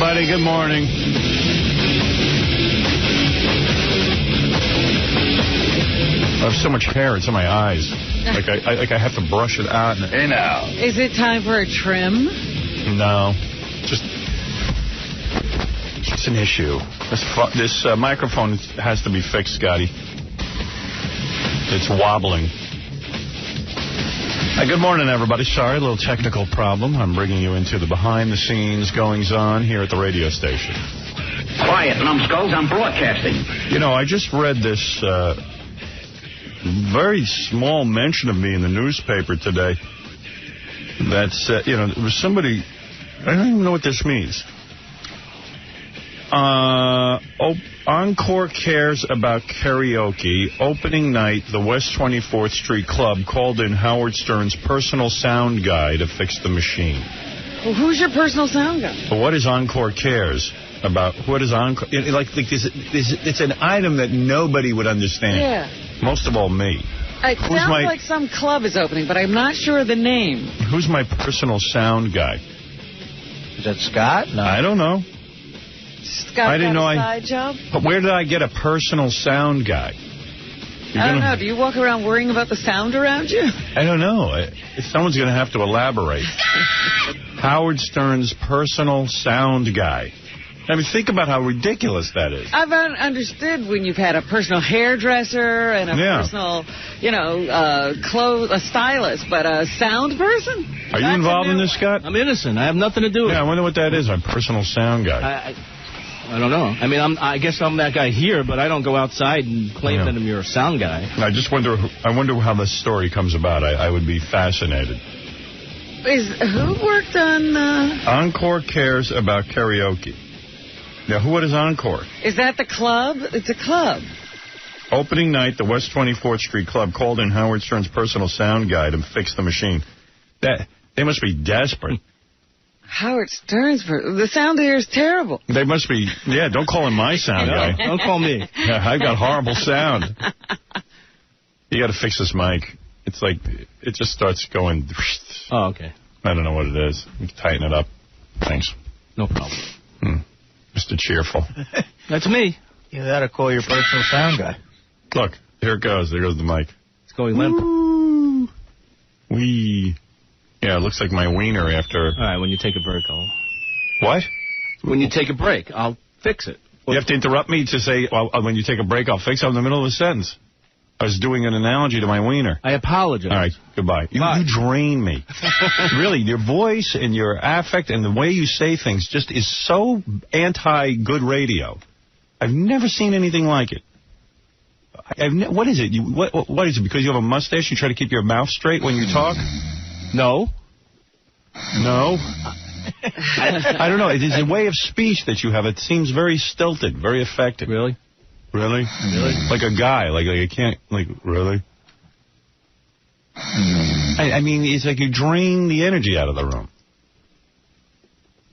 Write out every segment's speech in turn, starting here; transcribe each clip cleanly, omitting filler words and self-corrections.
everybody. Good morning. I have so much hair. It's in my eyes. Like I have to brush it out. Hey, now. Is it time for a trim? No. It's an issue. This microphone has to be fixed, Scotty. It's wobbling. Good morning, everybody. Sorry, a little technical problem. I'm bringing you into the behind-the-scenes goings-on here at the radio station. Quiet, numbskulls. I'm broadcasting. You know, I just read this very small mention of me in the newspaper today. That's, you know, there was somebody... I don't even know what this means. Encore cares about karaoke. Opening night, the West 24th Street Club called in Howard Stern's personal sound guy to fix the machine. Well, who's your personal sound guy? But what is Encore cares about? What is Encore? It's an item that nobody would understand. Yeah. Most of all, me. It sounds like some club is opening, but I'm not sure of the name. Who's my personal sound guy? Is that Scott? No. I don't know. Scott, I didn't know side job? But where did I get a personal sound guy? I don't know. Do you walk around worrying about the sound around you? I don't know. Someone's going to have to elaborate. Howard Stern's personal sound guy. I mean, think about how ridiculous that is. I've understood when you've had a personal hairdresser and a personal, you know, a stylist, but a sound person? Are you involved in this, Scott? I'm innocent. I have nothing to do with it. Yeah, I wonder what that is, my personal sound guy. I don't know. I mean, I guess I'm that guy here, but I don't go outside and claim that I'm your sound guy. I just wonder. I wonder how this story comes about. I would be fascinated. Who worked on? Encore cares about karaoke. Now, what is Encore? Is that the club? It's a club. Opening night, the West 24th Street Club called in Howard Stern's personal sound guy to fix the machine. They must be desperate. Howard Stern's... The sound here is terrible. They must be... Yeah, don't call him my sound guy. Don't call me. Yeah, I've got horrible sound. You got to fix this mic. It's like... It just starts going... Oh, okay. I don't know what it is. You can tighten it up. Thanks. No problem. Mr. Cheerful. That's me. You got to call your personal sound guy. Look, here it goes. There goes the mic. It's going limp. Woo. Wee. Yeah, it looks like my wiener after... All right, when you take a break, I'll... What? When you take a break, I'll fix it. You have to interrupt me to say, well, when you take a break, I'll fix it. I'm in the middle of a sentence. I was doing an analogy to my wiener. I apologize. All right, goodbye. You drain me. Really, your voice and your affect and the way you say things just is so anti-good radio. I've never seen anything like it. What is it? What is it? Because you have a mustache, you try to keep your mouth straight when you talk? No. No? I don't know. It is a way of speech that you have. It seems very stilted, very affected. Really? Really? Like a guy. Like I can't, like, really? I mean, it's like you drain the energy out of the room.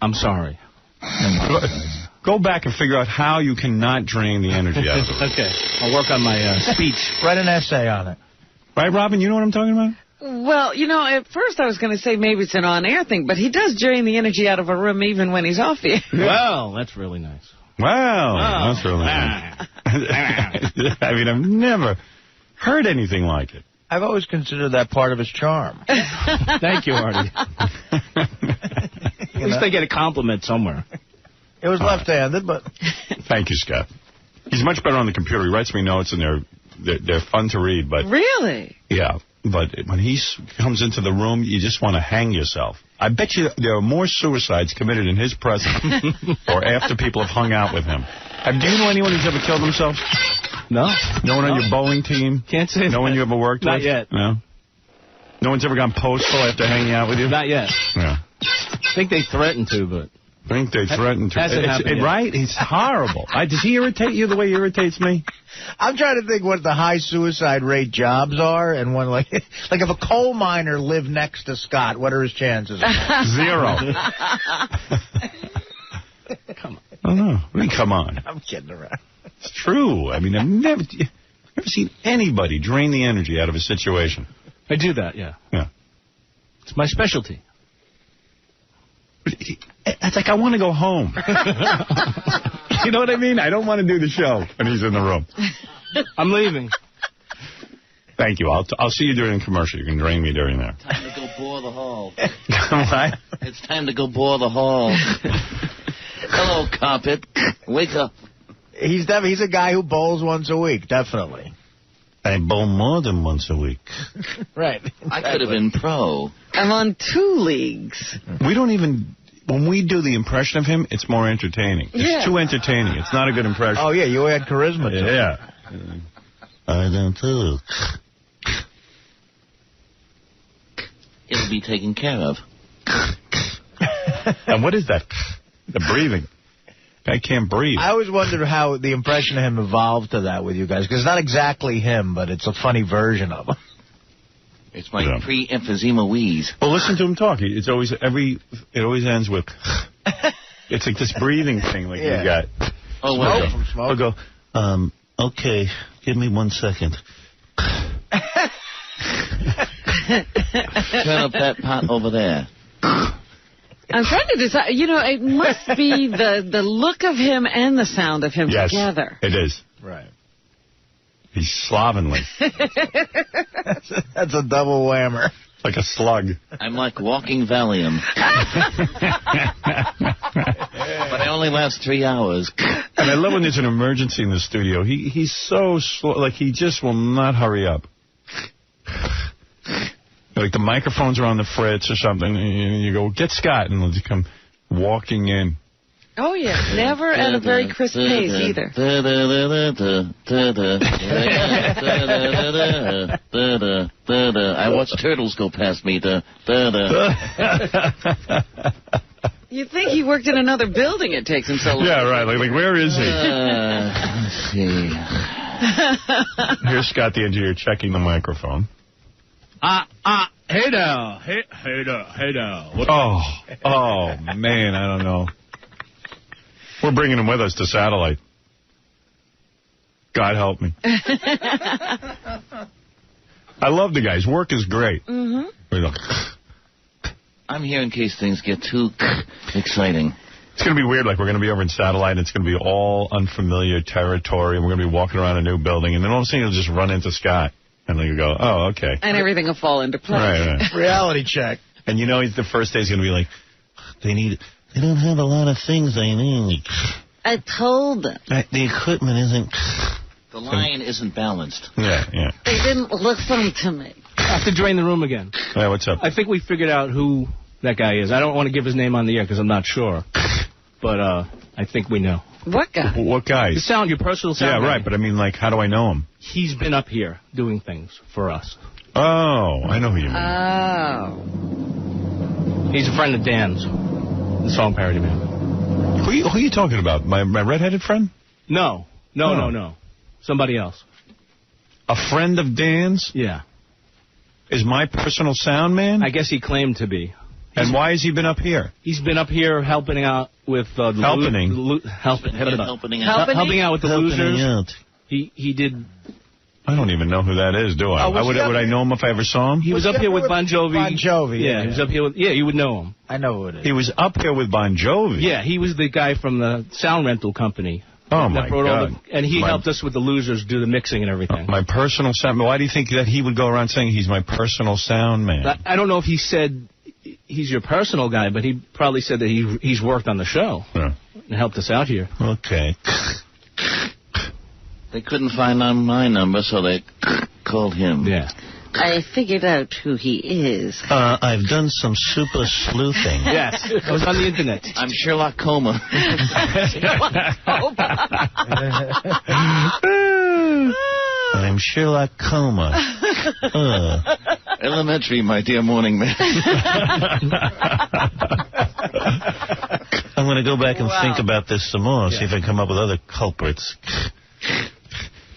I'm sorry. Go back and figure out how you cannot drain the energy out of the room. Okay. I'll work on my speech. Write an essay on it. Right, Robin? You know what I'm talking about? Well, you know, at first I was going to say maybe it's an on-air thing, but he does drain the energy out of a room even when he's off the air. Well, that's really nice. Wow, that's really nice. I mean, I've never heard anything like it. I've always considered that part of his charm. Thank you, Artie. At least I get a compliment somewhere. It was left-handed, but... Thank you, Scott. He's much better on the computer. He writes me notes, and they're fun to read. But really? Yeah, but when he comes into the room, you just want to hang yourself. I bet you there are more suicides committed in his presence or after people have hung out with him. Do you know anyone who's ever killed themselves? No. No one on your bowling team? Can't say No one you ever worked with? Not yet. No? No one's ever gone postal after hanging out with you? Not yet. Yeah. I think they threatened to, but... I think they threatened to. Hasn't happened yet. Right? It's horrible. Does he irritate you the way he irritates me? I'm trying to think what the high suicide rate jobs are, and one like if a coal miner lived next to Scott, what are his chances? 0. Come on. I don't know. I mean, come on. I'm kidding around. It's true. I mean, I've never seen anybody drain the energy out of a situation. I do that, yeah. Yeah. It's my specialty. It's like, I want to go home. You know what I mean? I don't want to do the show when he's in the room. I'm leaving. Thank you. I'll see you during commercial. You can drain me during there. Time to go bore the hall. What? It's time to go bore the hall. Hello, carpet. Wake up. He's a guy who bowls once a week, definitely. I bowl more than once a week. Right. I could have been pro. I'm on 2 leagues. We don't even... When we do the impression of him, it's more entertaining. It's too entertaining. It's not a good impression. Oh, yeah, you had charisma, too. Yeah. I don't too. It'll be taken care of. And what is that? The breathing. I can't breathe. I always wondered how the impression of him evolved to that with you guys, because it's not exactly him, but it's a funny version of him. It's my pre-emphysema wheeze. Well, listen to him talk. It always ends with... It's like this breathing thing like you got. Oh, well. I'll go, okay, give me 1 second. Turn up that pot over there. I'm trying to decide. You know, it must be the look of him and the sound of him together. It is. Right. He's slovenly. That's a double whammer. Like a slug. I'm like walking Valium. But I only last 3 hours. And I love when there's an emergency in the studio. He's so slow. Like, he just will not hurry up. Like, the microphones are on the fritz or something, and you go, get Scott, and he'll just come walking in. Oh, yeah. Never at a very crisp pace, either. I watch turtles go past me. You'd think he worked in another building. It takes him so long. Yeah, right. Like where is he? Let's see. Here's Scott, the engineer, checking the microphone. Hey now. Hey now. Oh, man, I don't know. We're bringing him with us to satellite. God help me. I love the guy. His work is great. Mm-hmm. I'm here in case things get too exciting. It's going to be weird. Like, we're going to be over in satellite, and it's going to be all unfamiliar territory, and we're going to be walking around a new building, and then all of a sudden you'll just run into Scott. And then you go, oh, okay. And everything will fall into place. Right. Reality check. And you know, the first day is going to be like, they don't have a lot of things they need. I told them. The equipment isn't... The line isn't balanced. Yeah. They didn't listen to me. I have to drain the room again. Yeah, what's up? I think we figured out who that guy is. I don't want to give his name on the air because I'm not sure. But I think we know. What guy? What guy? Your personal sound. Yeah, guy. right, but I mean, like, how do I know him? He's been up here doing things for us. Oh, I know who you mean. Oh. He's a friend of Dan's, the song parody man. Who are you talking about? My redheaded friend? No. Somebody else. A friend of Dan's? Yeah. Is my personal sound man? I guess he claimed to be. And why has he been up here? He's been up here helping out with the helping out with the losers. He did. I don't even know who that is, do I? Would I know him if I ever saw him? He was up here with Bon Jovi. Bon Jovi. Yeah, he was up here with. Yeah, you would know him. I know who it is. He was up here with Bon Jovi. Yeah, he was the guy from the sound rental company. Oh, my God. And he helped us with the losers do the mixing and everything. My personal sound. Why do you think that he would go around saying he's my personal sound man? I don't know if he said he's your personal guy, but he probably said that he's worked on the show and helped us out here. Okay. They couldn't find my number, so they called him. Yeah. I figured out who he is. I've done some super sleuthing. Yes, I was on the internet. I'm Sherlock Coma. I'm Sherlock Coma. Elementary, my dear morning man. I'm going to go back and think about this some more, see if I can come up with other culprits.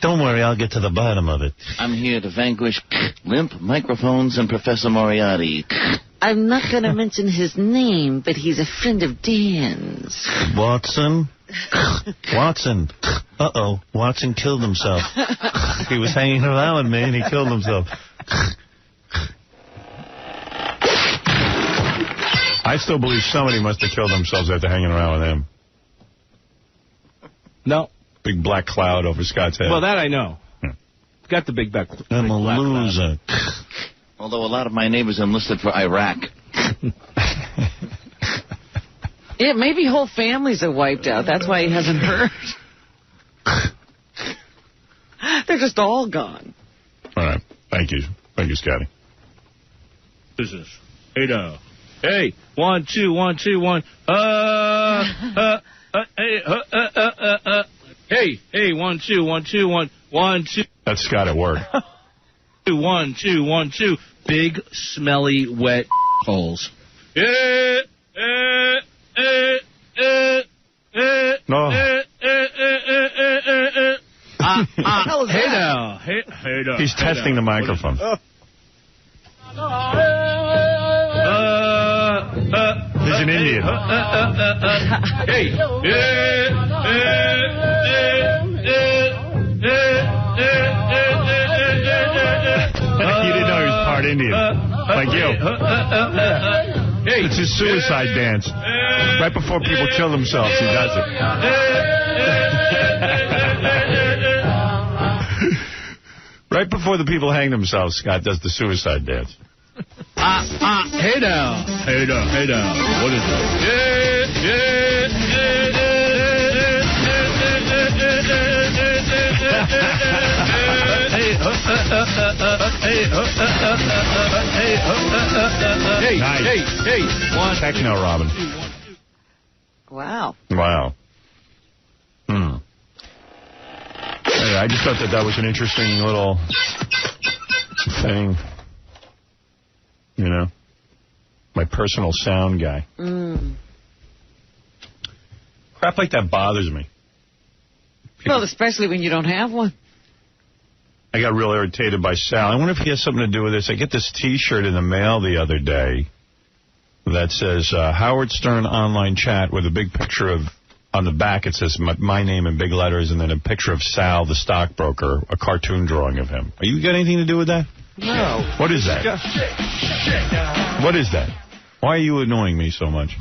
Don't worry, I'll get to the bottom of it. I'm here to vanquish limp microphones and Professor Moriarty. I'm not going to mention his name, but he's a friend of Dan's. Watson? Watson. Uh-oh. Watson killed himself. He was hanging around with me and he killed himself. I still believe somebody must have killed themselves after hanging around with him. No. Big black cloud over Scott's head. Well, that I know. Got the big black cloud. I'm a loser. Although a lot of my neighbors enlisted for Iraq. Yeah, maybe whole families are wiped out. That's why he hasn't heard. They're just all gone. All right. Thank you. Thank you, Scotty. Business. Hey, now. Hey, 1, 2, 1, 2, 1. Hey, 1, 2, 1, 2, 1, 1, 2. That's Scott at work. 1, 2, 1, 2. Big, smelly, wet holes. No. Hey now. Hey now. He's testing the microphone. He's an Indian. Hey. You didn't know he was part Indian. Like you. Hey. It's his suicide dance. Right before people kill themselves, he does it. Right before the people hang themselves, Scott does the suicide dance. Hey now. Hey now. Hey now. What is it? Hey. One. Techno, Robin. Wow. Wow. Anyway, I just thought that was an interesting little thing. You know? My personal sound guy. Crap like that bothers me. Well, especially when you don't have one. I got real irritated by Sal. I wonder if he has something to do with this. I get this T-shirt in the mail the other day that says Howard Stern online chat with a big picture of, on the back it says my name in big letters, and then a picture of Sal, the stockbroker, a cartoon drawing of him. Are you got anything to do with that? No. What is that? What is that? Why are you annoying me so much?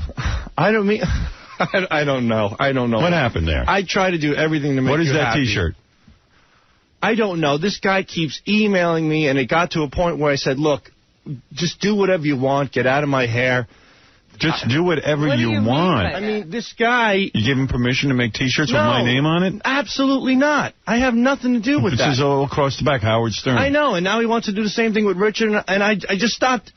I don't know. What happened there? I try to do everything to make you happy. What is that T-shirt? I don't know. This guy keeps emailing me, and it got to a point where I said, look, just do whatever you want. Get out of my hair. Just do whatever you want. I mean, this guy... You give him permission to make T-shirts with my name on it? Absolutely not. I have nothing to do with that. This is all across the back, Howard Stern. I know, and now he wants to do the same thing with Richard, and I just stopped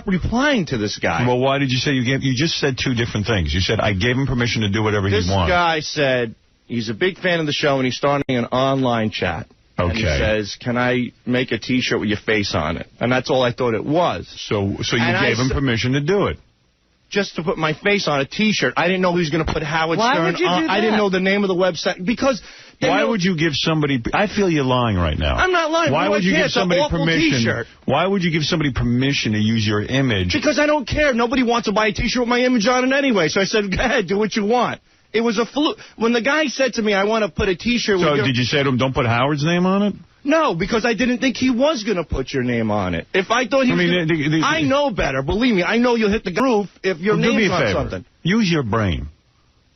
replying to this guy. Well, why did you say you just said two different things. You said, I gave him permission to do whatever he wanted. This guy said he's a big fan of the show, and he's starting an online chat. Okay. And he says, can I make a T-shirt with your face on it? And that's all I thought it was. So you gave him permission to do it? Just to put my face on a T-shirt. I didn't know he was going to put Howard Stern Why would you do that? I didn't know the name of the website. Because... Why would you give somebody... I feel you're lying right now. I'm not lying. Why would you give somebody permission? Why would you give somebody permission to use your image? Because I don't care. Nobody wants to buy a T-shirt with my image on it anyway. So I said, go ahead, do what you want. It was a fluke. When the guy said to me, I want to put a T-shirt with did you say to him, don't put Howard's name on it? No, because I didn't think he was going to put your name on it. If I thought he was I know better. Believe me, I know you'll hit the roof if your name's on something. Use your brain.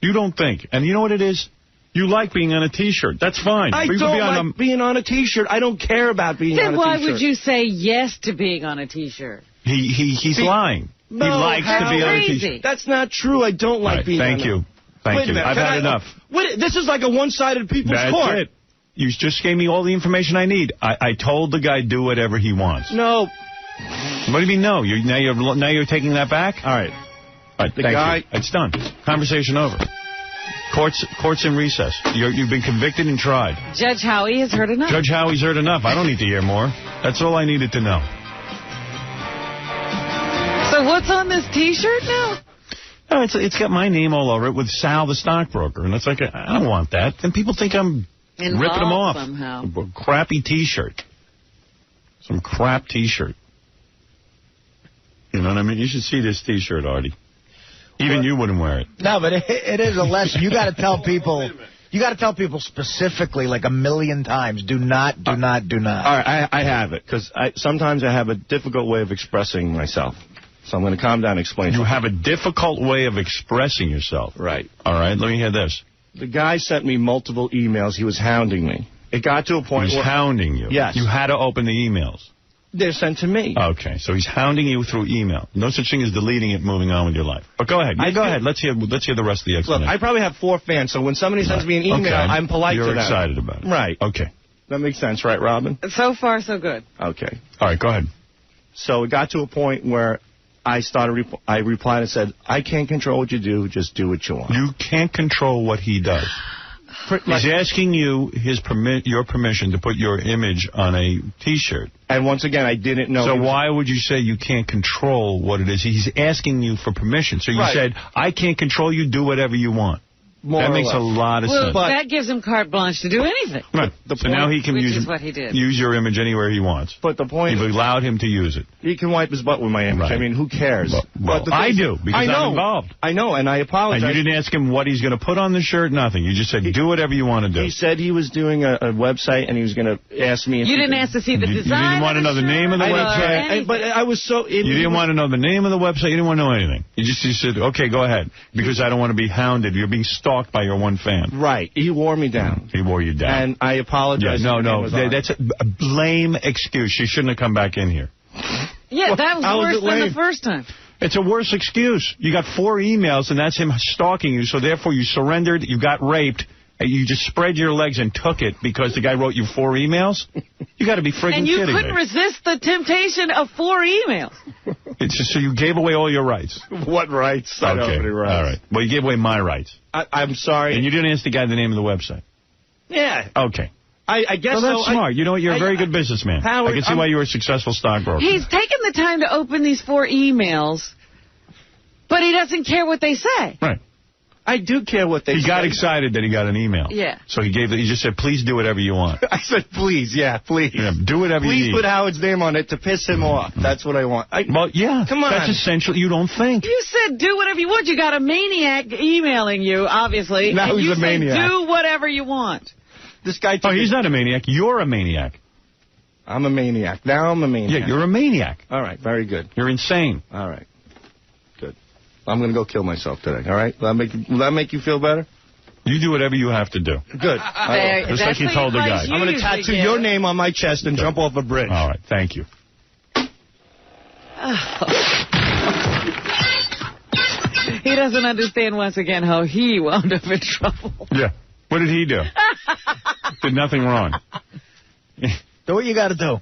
You don't think. And you know what it is? You like being on a T-shirt. That's fine. I don't like being on a T-shirt. I don't care about being on a T-shirt. Then why would you say yes to being on a T-shirt? He's lying. No, he likes to be on a T-shirt. That's not true. I don't like being on a T-shirt. Thank you. I've had enough. This is like a one-sided people's court. That's it. You just gave me all the information I need. I told the guy do whatever he wants. No. What do you mean no? Now you're taking that back? All right. Thank you. It's done. Conversation over. Court's in recess. You've been convicted and tried. Judge Howie has heard enough. Judge Howie's heard enough. I don't need to hear more. That's all I needed to know. So what's on this T-shirt now? No, it's got my name all over it with Sal the stockbroker, and it's like I don't want that. Then people think I'm ripping them off. Somehow. A crappy T-shirt. Some crap T-shirt. You know what I mean? You should see this T-shirt, Artie. Even you wouldn't wear it. No, but it is a lesson. You got to tell people. You got to tell people specifically, like 1,000,000 times, do not. All right, I have it, because sometimes I have a difficult way of expressing myself. So I'm going to calm down and explain. You have a difficult way of expressing yourself. Right. All right, let me hear this. The guy sent me multiple emails. He was hounding me. It got to a point where... He was hounding you? Yes. You had to open the emails? They're sent to me. Okay, so he's hounding you through email. No such thing as deleting it, moving on with your life. But go ahead. Go ahead. Let's hear the rest of the explanation. Look, I probably have 4 fans, so when somebody sends me an email, I'm polite to them. You're excited about it. Right. Okay. That makes sense, right, Robin? So far, so good. Okay. All right, go ahead. So it got to a point where I replied and said, I can't control what you do, just do what you want. You can't control what he does. He's asking you your permission to put your image on a T-shirt. And once again, I didn't know. So why would you say you can't control what it is? He's asking you for permission. So you said, I can't control you, do whatever you want. That makes a lot of sense. Well, that gives him carte blanche to do anything. Right. So now he can use your image anywhere he wants. But the point You've allowed him to use it. He can wipe his butt with my image. Right. I mean, who cares? Well, I do, because I'm involved. I know, and I apologize. And you didn't ask him what he's going to put on the shirt, nothing. You just said, do whatever you want to do. He said he was doing a website, and he was going to ask me if you didn't ask to see the design. You didn't want to know the name of the website? But I was so... You didn't want to know the name of the website? You didn't want to know anything? You said, okay, go ahead, because I don't want to be hounded. You're being stalked by your one fan. Right. He wore me down. He wore you down. And I apologize. Yeah, no. That's a lame excuse. She shouldn't have come back in here. Yeah, that was worse than the first time. It's a worse excuse. You got 4 emails, and that's him stalking you, so therefore you surrendered, you got raped, and you just spread your legs and took it because the guy wrote you 4 emails? You got to be friggin' kidding me. And you couldn't resist the temptation of 4 emails. It's just, so you gave away all your rights. What rights? I don't have any rights. All right. Well, you gave away my rights. I'm sorry. And you didn't ask the guy the name of the website. Yeah. Okay. I guess so. That's smart. You know what? You're a very good businessman. Howard, I can see why you were a successful stockbroker. He's taken the time to open these 4 emails, but he doesn't care what they say. Right. I do care what they say. He got excited that he got an email. Yeah. So he just said, please do whatever you want. I said, please, please. Yeah, do whatever you need. Please put Howard's name on it to piss him off. That's what I want. Well, yeah. Come on. That's essential. You don't think. You said do whatever you want. You got a maniac emailing you, obviously. Now he's a maniac. You do whatever you want. This guy. He's not a maniac. You're a maniac. I'm a maniac. Now I'm a maniac. Yeah, you're a maniac. All right. Very good. You're insane. All right. Good. I'm going to go kill myself today. All right? Will that make you feel better? You do whatever you have to do. Good. Just like you told the guy. I'm going to tattoo your name on my chest and jump off a bridge. All right. Thank you. He doesn't understand, once again, how he wound up in trouble. Yeah. What did he do? Did nothing wrong. Do what you got to do.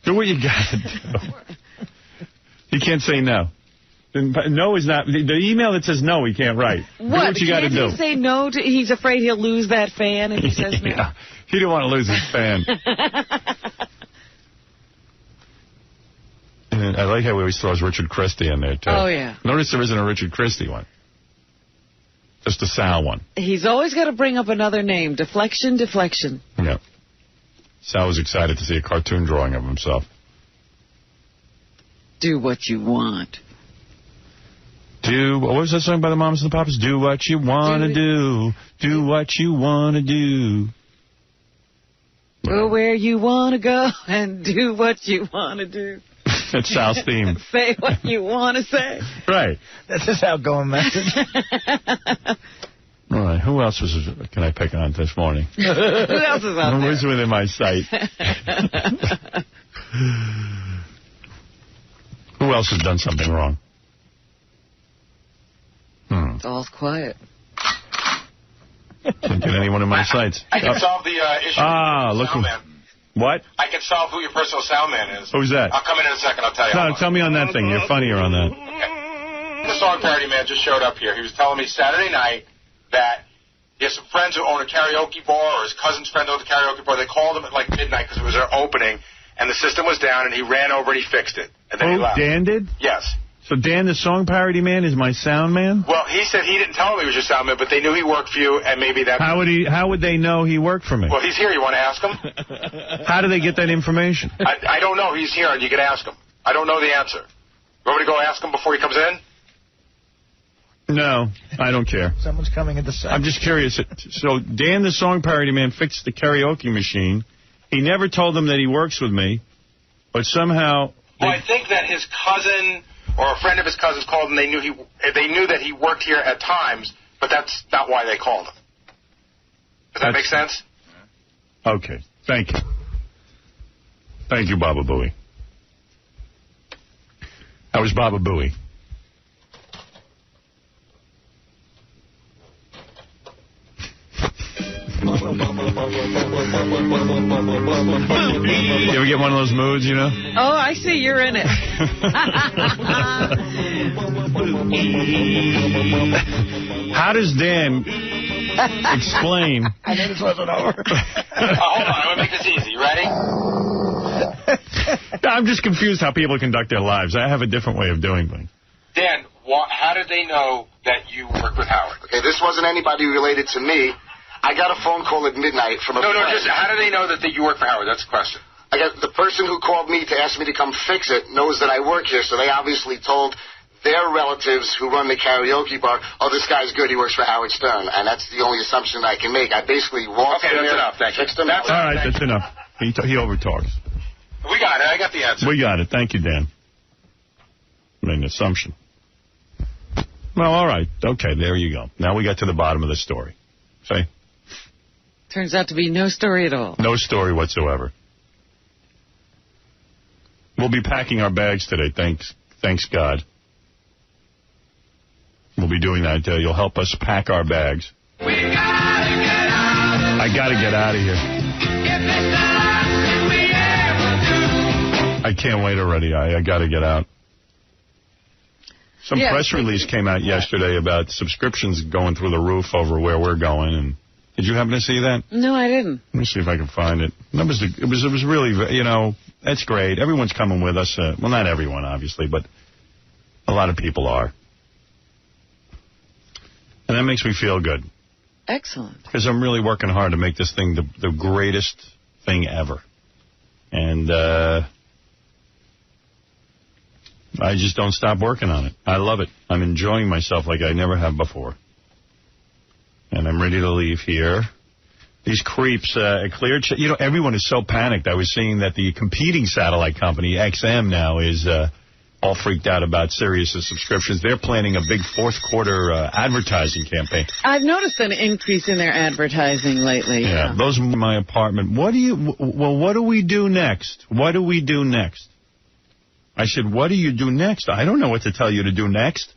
Do what you got to do. He can't say no. No is not... The email that says no, he can't write. What? Do what you got to do. Can't he say no to... He's afraid he'll lose that fan if he says no. Yeah. He didn't want to lose his fan. And I like how he always throws Richard Christie in there, too. Oh, yeah. Notice there isn't a Richard Christie one. Just a Sal one. He's always got to bring up another name. Deflection, deflection. Yeah. Sal was excited to see a cartoon drawing of himself. Do what you want. What was that song by the Mamas and the Papas? Do what you want to do. Do what you want to do. Go where you want to go and do what you want to do. That's Sal's theme. Say what you want to say. Right. That's his outgoing message. All right. Who else can I pick on this morning? Who else is out there? Who's within my sight? Who else has done something wrong? It's all quiet. Can't get anyone in my sights. I can solve the issue. Look who... What? I can solve who your personal sound man is. Who's that? I'll come in a second. I'll tell you. No, tell me on that thing. You're funnier on that. Okay. The song parody man just showed up here. He was telling me Saturday night that he has some friends who own a karaoke bar, or his cousin's friend owns a karaoke bar. They called him at like midnight because it was their opening, and the system was down, and he ran over and he fixed it. And then he left. Dan did? Yes. So Dan, the song parody man, is my sound man? Well, he said he didn't tell him he was your sound man, but they knew he worked for you, and maybe that... How would they know he worked for me? Well, he's here. You want to ask him? How do they get that information? I don't know. He's here, and you can ask him. I don't know the answer. You want me to go ask him before he comes in? No, I don't care. Someone's coming in the set. I'm just curious. So Dan, the song parody man, fixed the karaoke machine. He never told them that he works with me, but somehow... Well, I think that his cousin... or a friend of his cousins called and they knew that he worked here at times, but that's not why they called him. Does that make sense? Okay. Thank you. Thank you, Baba Booey. That was Baba Booey. You ever get one of those moods, you know? Oh, I see you're in it. How does Dan explain... I knew this wasn't over. Hold on, I'm going to make this easy. You ready? I'm just confused how people conduct their lives. I have a different way of doing things. Dan, how did they know that you worked with Howard? Okay, this wasn't anybody related to me. I got a phone call at midnight from a friend. Just how do they know that you work for Howard? That's the question. I got the person who called me to ask me to come fix it knows that I work here, so they obviously told their relatives who run the karaoke bar, oh, this guy's good, he works for Howard Stern, and that's the only assumption I can make. I basically walked in there, enough. Thank you. fixed him. All right, that's enough. He overtalks. We got it. I got the answer. We got it. Thank you, Dan. I mean, assumption. Well, all right. Okay, there you go. Now we got to the bottom of the story. See? Turns out to be no story at all. No story whatsoever. We'll be packing our bags today, thanks God. We'll be doing that. You'll help us pack our bags. I got to get out of here. I can't wait already. I got to get out. Some press release came out yesterday about subscriptions going through the roof over where we're going. And did you happen to see that? No, I didn't. Let me see if I can find it. It was really, you know, that's great. Everyone's coming with us. Well, not everyone, obviously, but a lot of people are. And that makes me feel good. Excellent. Because I'm really working hard to make this thing the greatest thing ever. And I just don't stop working on it. I love it. I'm enjoying myself like I never have before. And I'm ready to leave here. These creeps cleared. You know, everyone is so panicked. I was seeing that the competing satellite company, XM, now is all freaked out about Sirius's subscriptions. They're planning a big fourth-quarter advertising campaign. I've noticed an increase in their advertising lately. Yeah, those are my apartment. What do we do next? What do we do next? I said, what do you do next? I don't know what to tell you to do next.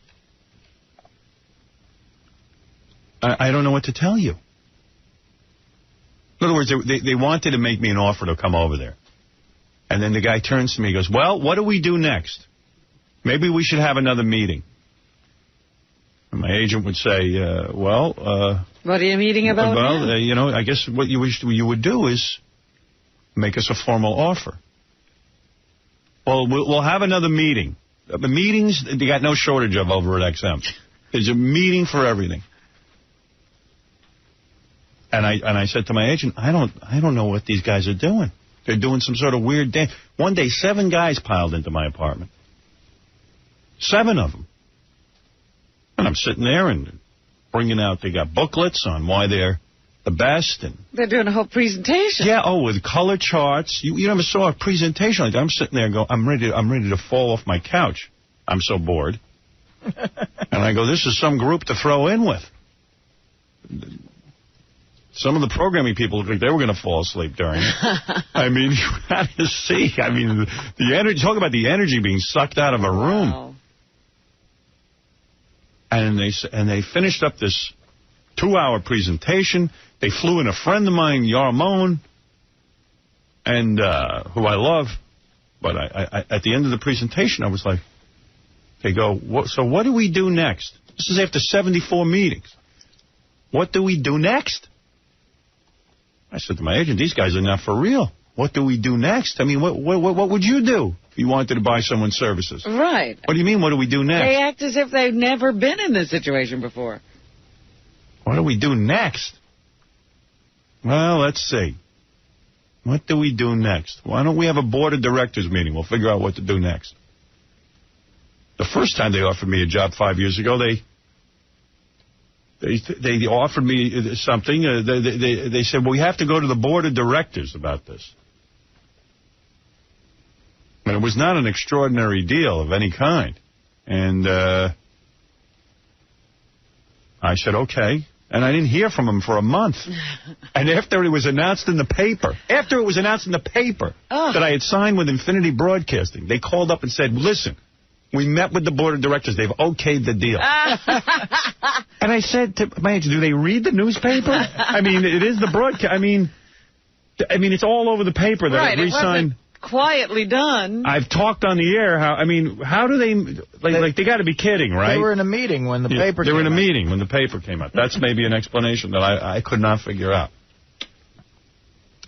I don't know what to tell you. In other words, they wanted to make me an offer to come over there. And then the guy turns to me and goes, well, what do we do next? Maybe we should have another meeting. And my agent would say, what are you meeting about? Well, you know, I guess what you would do is make us a formal offer. Well, we'll have another meeting. The meetings, they got no shortage of over at XM. There's a meeting for everything. And I said to my agent, I don't know what these guys are doing. They're doing some sort of weird dance. One day, 7 guys piled into my apartment. 7 of them. And I'm sitting there and bringing out, they got booklets on why they're the best. And they're doing a whole presentation. Yeah, with color charts. You never saw a presentation like that. I'm sitting there and go, I'm ready to fall off my couch. I'm so bored. And I go, this is some group to throw in with. Some of the programming people looked like they were going to fall asleep during it. I mean, you had to see. I mean, the energy. Talk about the energy being sucked out of a room. Wow. And they finished up this 2-hour presentation. They flew in a friend of mine, Yarmon, and who I love. But I at the end of the presentation, I was like, they go, so what do we do next? This is after 74 meetings. What do we do next? I said to my agent, these guys are not for real. What do we do next? I mean, what would you do if you wanted to buy someone's services? Right. What do you mean, what do we do next? They act as if they've never been in this situation before. What do we do next? Well, let's see. What do we do next? Why don't we have a board of directors meeting? We'll figure out what to do next. The first time they offered me a job 5 years ago, they offered me something. They said, well, we have to go to the board of directors about this. And it was not an extraordinary deal of any kind. And I said, okay. And I didn't hear from him for a month. And after it was announced in the paper, that I had signed with Infinity Broadcasting, they called up and said, listen, we met with the board of directors. They've okayed the deal. And I said to my agent, do they read the newspaper? I mean, it is the broadcast. I mean, it's all over the paper that I re-signed. Quietly done. I've talked on the air. How do they, they got to be kidding, right? They were in a meeting when the paper came out. They were in a meeting when the paper came out. That's maybe an explanation that I could not figure out.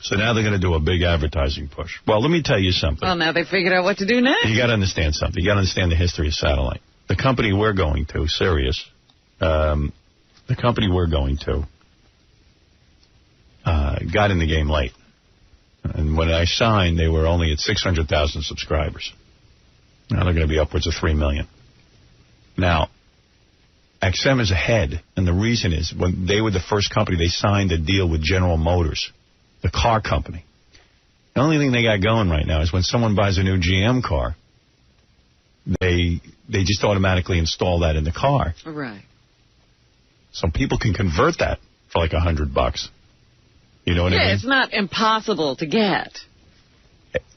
So now they're going to do a big advertising push. Well, let me tell you something. Well, now they figured out what to do next. You got to understand something. You got to understand the history of satellite. The company we're going to, Sirius, the company we're going to, got in the game late. And when I signed, they were only at 600,000 subscribers. Now they're going to be upwards of 3 million. Now, XM is ahead, and the reason is when they were the first company, they signed a deal with General Motors, the car company. The only thing they got going right now is when someone buys a new GM car, they just automatically install that in the car. Right. So people can convert that for like $100. You know what I mean? Yeah, it's not impossible to get.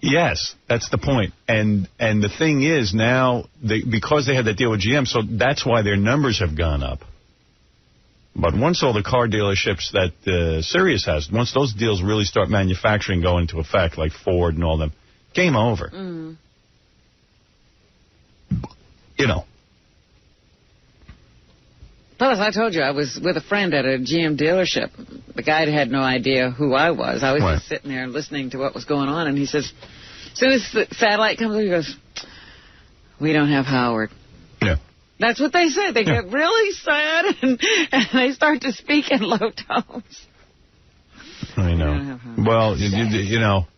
Yes, that's the point. And the thing is now, because they had that deal with GM, so that's why their numbers have gone up. But once all the car dealerships that Sirius has, once those deals really start manufacturing, go into effect, like Ford and all them, game over. Mm. You know. Plus, I told you, I was with a friend at a GM dealership. The guy had no idea who I was. I was just sitting there listening to what was going on, and he says, as soon as the satellite comes up, he goes, we don't have Howard. Yeah. That's what they said. They get really sad, and they start to speak in low tones. I know. Well, you know.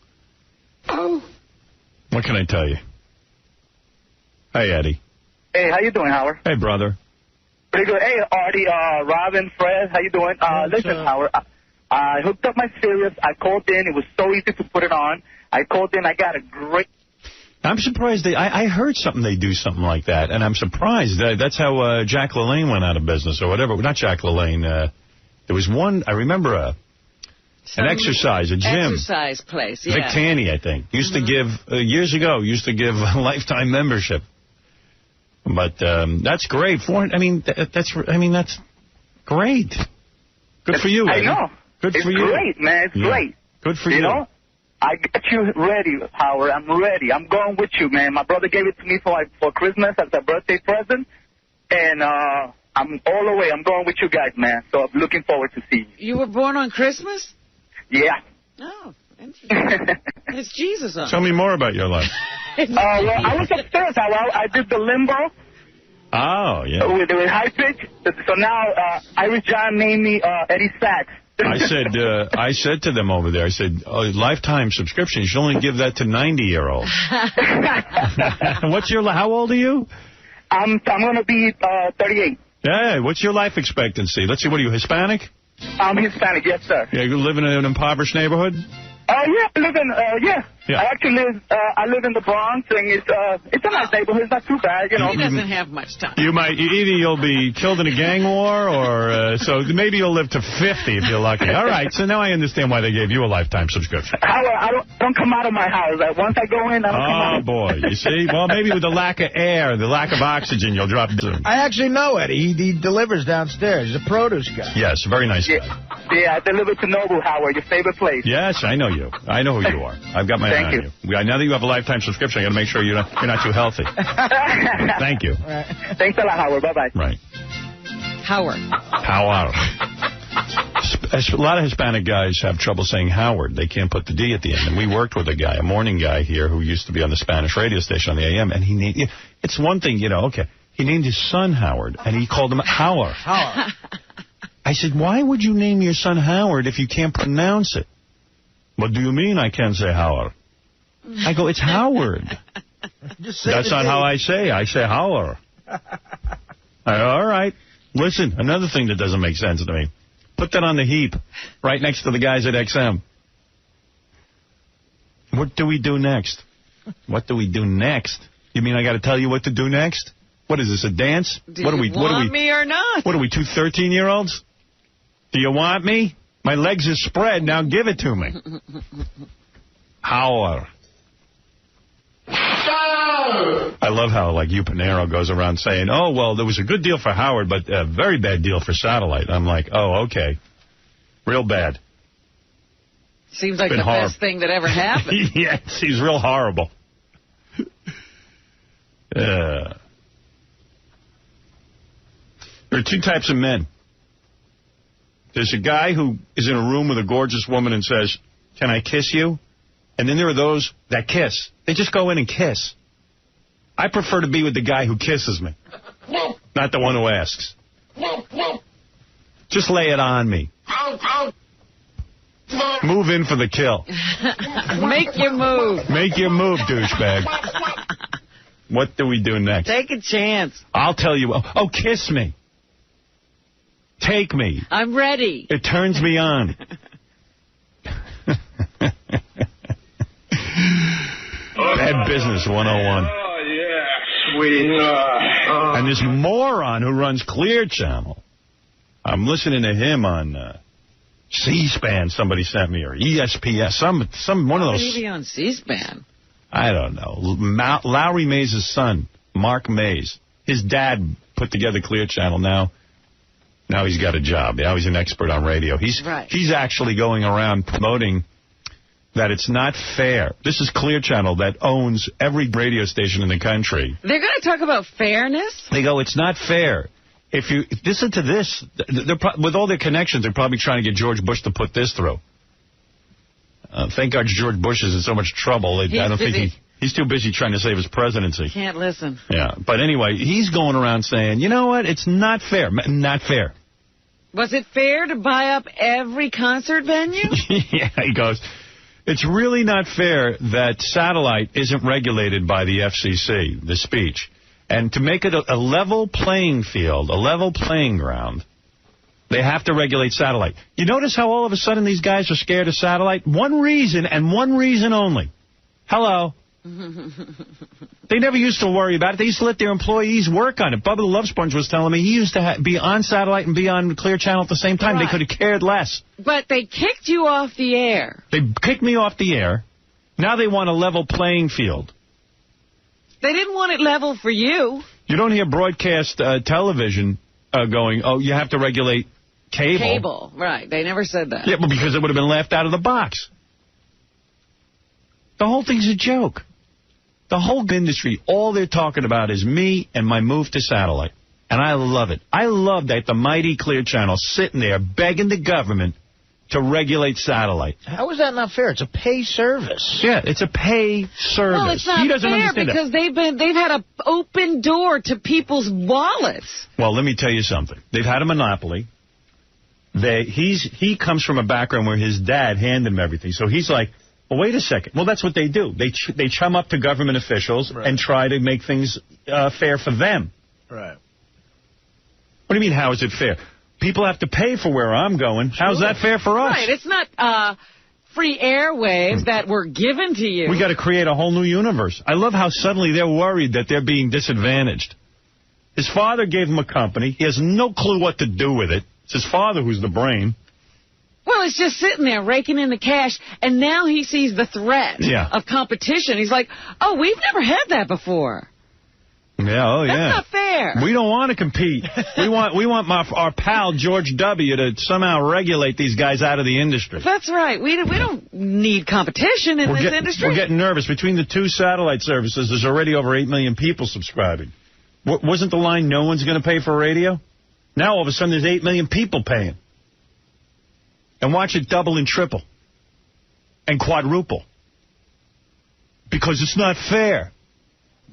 Oh. What can I tell you? Hey, Eddie. Hey, how you doing, Howard? Hey, brother. Pretty good. Hey, Artie, Robin, Fred, how you doing? Listen, Howard, I hooked up my Sirius. I called in. It was so easy to put it on. I called in. I got a great... I'm surprised. I heard something they do something like that, and I'm surprised. That's how Jack LaLanne went out of business or whatever. Not Jack LaLanne. There was one, I remember, an exercise, a gym. Exercise place, yeah. Vic Tanny, I think. Used to give, years ago, a lifetime membership. But that's great. That's great. Good for you, Eddie. I know. Good for you. It's great, man. It's great. Good for you. You know, I got you ready, Howard. I'm ready. I'm going with you, man. My brother gave it to me for Christmas as a birthday present, and I'm all the way. I'm going with you guys, man. So I'm looking forward to seeing you. You were born on Christmas? Yeah. Oh, interesting. It's Jesus on. Tell me more about your life. Well, I was upstairs. I did the limbo. Oh, yeah. With high pitch. So now Irish John named me Eddie Sachs. I said to them over there, I said, lifetime subscription, you should only give that to 90-year-olds. How old are you? I'm going to be 38. Yeah, what's your life expectancy? Let's see, what are you, Hispanic? I'm Hispanic, yes, sir. Yeah, you live in an impoverished neighborhood? Oh, yeah, I live in, I actually live in the Bronx, and it's a nice neighborhood. It's not too bad, you know. He doesn't have much time. Either you'll be killed in a gang war, or so maybe you'll live to 50 if you're lucky. All right, so now I understand why they gave you a lifetime subscription. I don't come out of my house. Once I go in, I don't come out. Oh, boy, you see? Well, maybe with the lack of air, the lack of oxygen, you'll drop soon. I actually know Eddie. He delivers downstairs. He's a produce guy. Yes, very nice guy. Yeah, I deliver to Noble, Howard, your favorite place. Yes, I know you. I know who you are. I've got my eye on you. Now that you have a lifetime subscription, I got to make sure you're not too healthy. Thank you. Right. Thanks a lot, Howard. Bye-bye. Right. Howard. A lot of Hispanic guys have trouble saying Howard. They can't put the D at the end. And we worked with a morning guy here who used to be on the Spanish radio station on the AM, and it's one thing, okay. He named his son Howard, and he called him Howard. I said, why would you name your son Howard if you can't pronounce it? What do you mean I can't say Howard? I go, it's Howard. That's not how I say. I say Howard. All right. Listen, another thing that doesn't make sense to me. Put that on the heap right next to the guys at XM. What do we do next? What do we do next? You mean I got to tell you what to do next? What is this, a dance? Do you want me or not? What are we, 2 13-year-olds? Do you want me? My legs are spread. Now give it to me. Howard. I love how, like, you Panero goes around saying, oh, well, there was a good deal for Howard, but a very bad deal for Satellite. I'm like, oh, okay. Real bad. Seems like the best thing that ever happened. Yeah, it seems real horrible. There are 2 types of men. There's a guy who is in a room with a gorgeous woman and says, can I kiss you? And then there are those that kiss. They just go in and kiss. I prefer to be with the guy who kisses me, not the one who asks. Just lay it on me. Move in for the kill. Make your move. Make your move, douchebag. What do we do next? Take a chance. I'll tell you. Oh, kiss me. Take me. I'm ready. It turns me on. Bad Business 101. Oh, yeah, sweetheart. And this moron who runs Clear Channel, I'm listening to him on C-SPAN, somebody sent me, or ESPN, some one of those. Maybe on C-SPAN. I don't know. Lowry Mays' son, Mark Mays, his dad put together Clear Channel. Now he's got a job. Now he's an expert on radio. He's actually going around promoting that it's not fair. This is Clear Channel that owns every radio station in the country. They're going to talk about fairness? They go, it's not fair. If you listen to this, with all their connections, they're probably trying to get George Bush to put this through. Thank God George Bush is in so much trouble. I don't think he's too busy trying to save his presidency. Can't listen. Yeah, but anyway, he's going around saying, you know what, it's not fair. Not fair. Was it fair to buy up every concert venue? Yeah, he goes, it's really not fair that Satellite isn't regulated by the FCC, the speech. And to make it a level playing field, a level playing ground, they have to regulate Satellite. You notice how all of a sudden these guys are scared of Satellite? One reason, and one reason only. Hello. They never used to worry about it. They used to let their employees work on it. Bubba the Love Sponge was telling me he used to be on Satellite and be on Clear Channel at the same time. Right. They could have cared less. But they kicked you off the air. They kicked me off the air. Now they want a level playing field. They didn't want it level for you. You don't hear broadcast television going, oh, you have to regulate cable. Cable, right. They never said that. Yeah, but because it would have been laughed out of the box. The whole thing's a joke. The whole industry, all they're talking about is me and my move to Satellite. And I love it. I love that the mighty Clear Channel sitting there begging the government to regulate Satellite. How is that not fair? It's a pay service. Yeah, it's a pay service. Well, it's not fair because they've had an open door to people's wallets. Well, let me tell you something. They've had a monopoly. He comes from a background where his dad handed him everything. So he's like, well, wait a second. Well, that's what they do. They chum up to government officials and try to make things fair for them. Right. What do you mean, how is it fair? People have to pay for where I'm going. How's that fair for us? Right. It's not free airwaves that were given to you. We got to create a whole new universe. I love how suddenly they're worried that they're being disadvantaged. His father gave him a company. He has no clue what to do with it. It's his father who's the brain. Well, it's just sitting there raking in the cash, and now he sees the threat of competition. He's like, oh, we've never had that before. Yeah, oh, yeah. That's not fair. We don't want to compete. we want our pal George W. to somehow regulate these guys out of the industry. That's right. We don't need competition in this industry. We're getting nervous. Between the 2 satellite services, there's already over 8 million people subscribing. Wasn't the line no one's going to pay for radio? Now all of a sudden there's 8 million people paying. And watch it double and triple. And quadruple. Because it's not fair.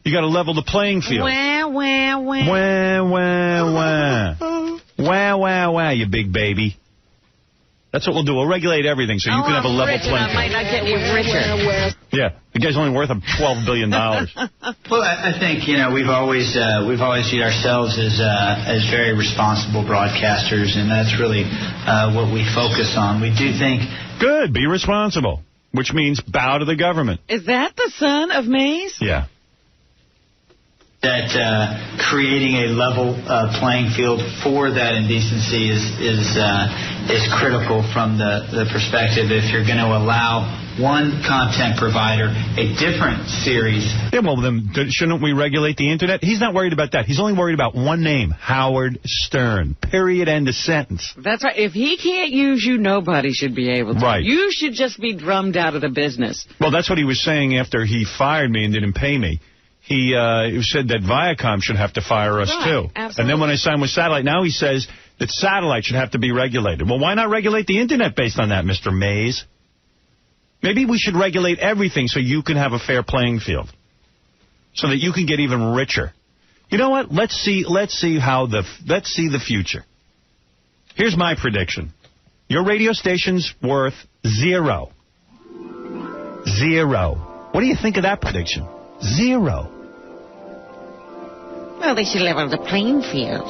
You got to level the playing field. Wah, wah, wah. Wah, wah, wah. Wah, wah, wah, you big baby. That's what we'll do. We'll regulate everything so you can have a level playing field. I might not get any richer. Yeah, the guy's only worth $12 billion. Well, I think, we've always viewed ourselves as very responsible broadcasters, and that's really what we focus on. We do think... Good, be responsible, which means bow to the government. Is that the son of Mays? Yeah. that creating a level playing field for that indecency is critical from the perspective if you're going to allow one content provider a different series. Yeah, well, then shouldn't we regulate the Internet? He's not worried about that. He's only worried about one name, Howard Stern. Period, end of sentence. That's right. If he can't use you, nobody should be able to. Right. You should just be drummed out of the business. Well, that's what he was saying after he fired me and didn't pay me. He said that Viacom should have to fire us, too. Absolutely. And then when I signed with Satellite, now he says that Satellite should have to be regulated. Well, why not regulate the Internet based on that, Mr. Mays? Maybe we should regulate everything so you can have a fair playing field, so that you can get even richer. You know what? Let's see the future. Here's my prediction. Your radio station's worth $0. What do you think of that prediction? $0. Well, they should level the playing field.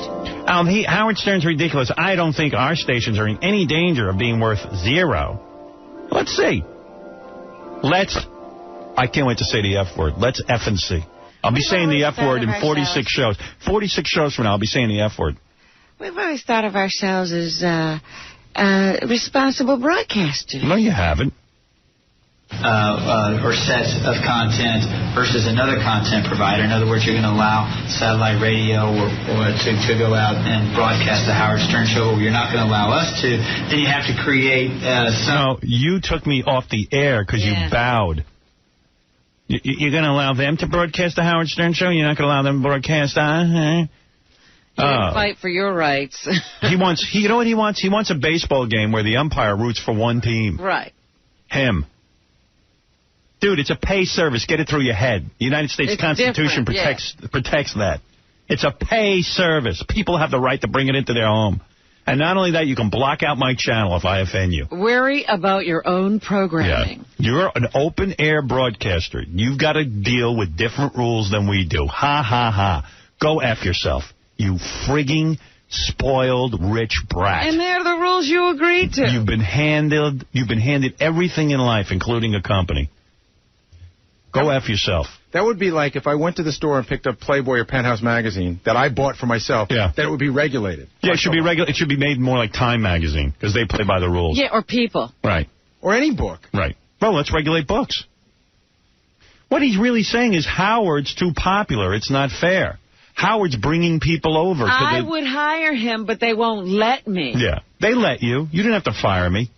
Howard Stern's ridiculous. I don't think our stations are in any danger of being worth $0. Let's see. I can't wait to say the F word. Let's F and see. I'll be saying the F word in 46 shows. 46 shows from now, I'll be saying the F word. We've always thought of ourselves as responsible broadcasters. No, you haven't. Or sets of content versus another content provider. In other words, you're going to allow satellite radio or to go out and broadcast the Howard Stern show, or you're not going to allow us to. Then you have to create some... No, you took me off the air because you bowed. You're going to allow them to broadcast the Howard Stern show? You're not going to allow them to broadcast... You're going to fight for your rights. You know what he wants? He wants a baseball game where the umpire roots for one team. Right. Him. Dude, it's a pay service. Get it through your head. The United States Constitution protects that. It's a pay service. People have the right to bring it into their home. And not only that, you can block out my channel if I offend you. Worry about your own programming. Yeah. You're an open-air broadcaster. You've got to deal with different rules than we do. Ha, ha, ha. Go F yourself, you frigging spoiled rich brat. And they're the rules you agreed to. You've been handed everything in life, including a company. Go F yourself. That would be like if I went to the store and picked up Playboy or Penthouse magazine that I bought for myself, that it would be regulated. Yeah, it should be regulated. It should be made more like Time magazine because they play by the rules. Yeah, or People. Right. Or any book. Right. Well, let's regulate books. What he's really saying is Howard's too popular. It's not fair. Howard's bringing people over. I would hire him, but they won't let me. Yeah. They let you. You didn't have to fire me.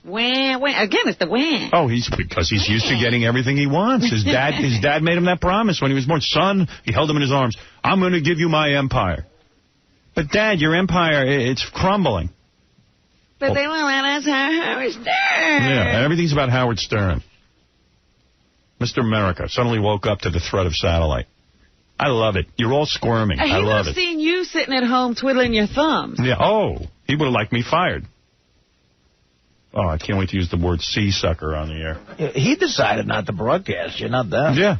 Wham, wham. Again, it's the wham. Oh, because he's used to getting everything he wants. His dad made him that promise when he was born. Son, he held him in his arms. I'm going to give you my empire. But, Dad, your empire, it's crumbling. But they won't let us have Howard Stern. Yeah, everything's about Howard Stern. Mr. America suddenly woke up to the threat of satellite. I love it. You're all squirming. I love it. He seen you sitting at home twiddling your thumbs. Yeah. Oh, he would have liked me fired. Oh, I can't wait to use the word sea-sucker on the air. Yeah, he decided not to broadcast you, not them. Yeah.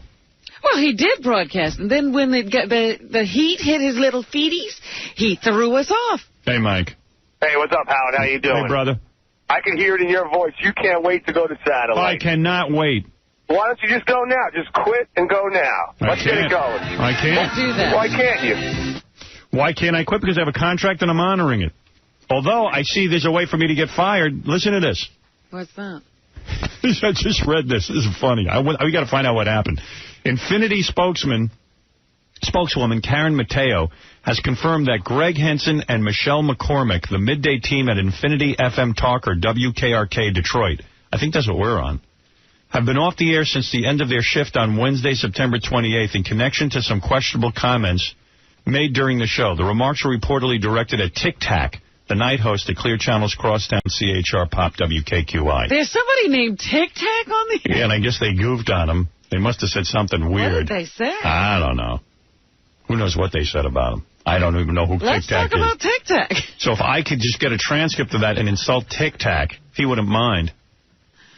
Well, he did broadcast, and then when the heat hit his little feeties, he threw us off. Hey, Mike. Hey, what's up, Howard? How you doing? Hey, brother. I can hear it in your voice. You can't wait to go to satellite. I cannot wait. Why don't you just go now? Just quit and go now. Let's get it going. I can't. Let's do that. Why can't you? Why can't I quit? Because I have a contract and I'm honoring it. Although I see there's a way for me to get fired. Listen to this. What's that? I just read this. This is funny. We got to find out what happened. Infinity spokeswoman Karen Mateo has confirmed that Greg Henson and Michelle McCormick, the midday team at Infinity FM Talker WKRK Detroit, I think that's what we're on, have been off the air since the end of their shift on Wednesday, September 28th, in connection to some questionable comments made during the show. The remarks were reportedly directed at Tic Tac, the night host at Clear Channel's Crosstown CHR Pop WKQI. There's somebody named Tic Tac on the air? Yeah, and I guess they goofed on him. They must have said something weird. What did they say? I don't know. Who knows what they said about him? I don't even know who Tic Tac is. Let's talk about Tic Tac. So if I could just get a transcript of that and insult Tic Tac, if he wouldn't mind,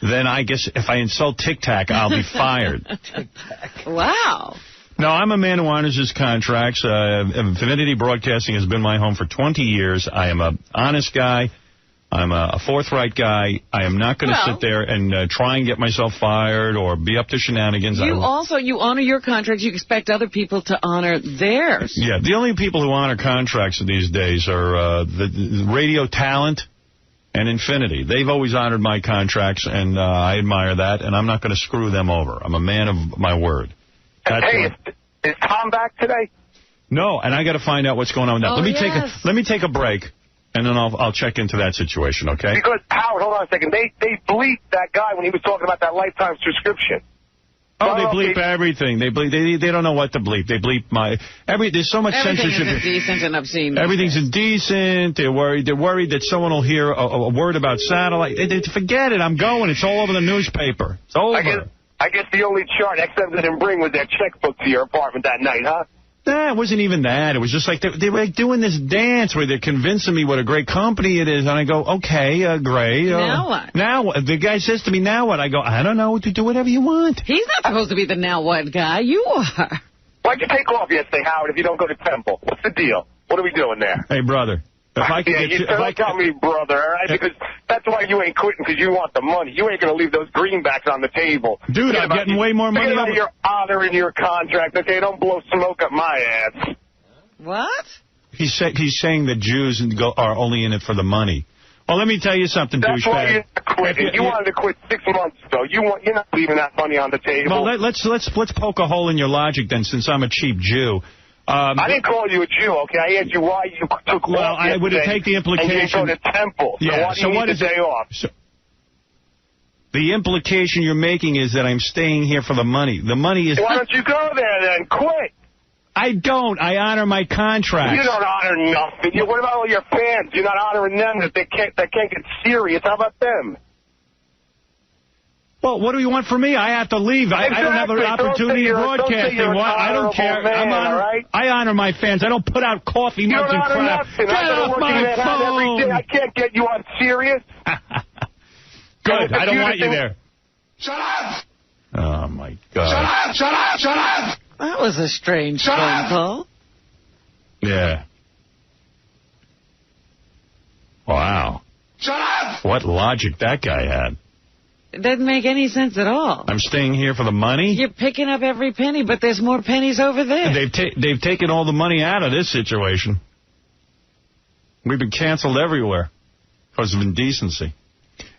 then I guess if I insult Tic Tac, I'll be fired. Tic Tac. Wow. No, I'm a man who honors his contracts. Infinity Broadcasting has been my home for 20 years. I am an honest guy. I'm a forthright guy. I am not going to sit there and try and get myself fired or be up to shenanigans. You honor your contracts. You expect other people to honor theirs. Yeah, the only people who honor contracts these days are the radio talent and Infinity. They've always honored my contracts, and I admire that, and I'm not going to screw them over. I'm a man of my word. Hey, is Tom back today? No, and I got to find out what's going on now. Oh, Let me take a break. And then I'll check into that situation, okay? Because, Howard, hold on a second. They bleeped that guy when he was talking about that lifetime subscription. Oh, they bleep everything. They don't know what to bleep. They bleep there's so much censorship. Everything is indecent and obscene. Everything's indecent. They're worried that someone will hear a word about satellite. Forget it. I'm going. It's all over the newspaper. It's over. I guess the only chart XM didn't bring was their checkbook to your apartment that night, huh? Nah, it wasn't even that. It was just like they were doing this dance where they're convincing me what a great company it is. And I go, okay, great. Now what? Now what? The guy says to me, now what? I go, I don't know. Do whatever you want. He's not supposed to be the now what guy. You are. Why'd you take off yesterday, Howard, if you don't go to Temple? What's the deal? What are we doing there? Hey, brother. If I could don't tell me, brother, all right? Because that's why you ain't quitting, because you want the money. You ain't going to leave those greenbacks on the table. Dude, I'm getting way more money. You're honoring your contract, okay? Don't blow smoke up my ass. What? He's saying that Jews are only in it for the money. Well, let me tell you something, douchebag. That's why you're quitting. You wanted to quit 6 months ago. You're not leaving that money on the table. Well, let's poke a hole in your logic then, since I'm a cheap Jew. I didn't call you a Jew, okay? I asked you why you took off I would take the implication. And you go to Temple. Yeah, so why do you need the day off? The implication you're making is that I'm staying here for the money. The money is... Why don't you go there then? Quit. I don't. I honor my contract. You don't honor nothing. What about all your fans? You're not honoring them that they can't get serious. How about them? Well, what do you want from me? I have to leave. I don't have an opportunity to broadcast. I don't care. I honor my fans. I don't put out coffee mugs and crap. Get off my phone. I can't get you on Sirius. Good. I don't want you there. Shut up. Oh, my God. Shut up. Shut up. That was a strange phone call. Yeah. Wow. Shut up. What logic that guy had. It doesn't make any sense at all. I'm staying here for the money? You're picking up every penny, but there's more pennies over there. They've taken all the money out of this situation. We've been canceled everywhere because of indecency.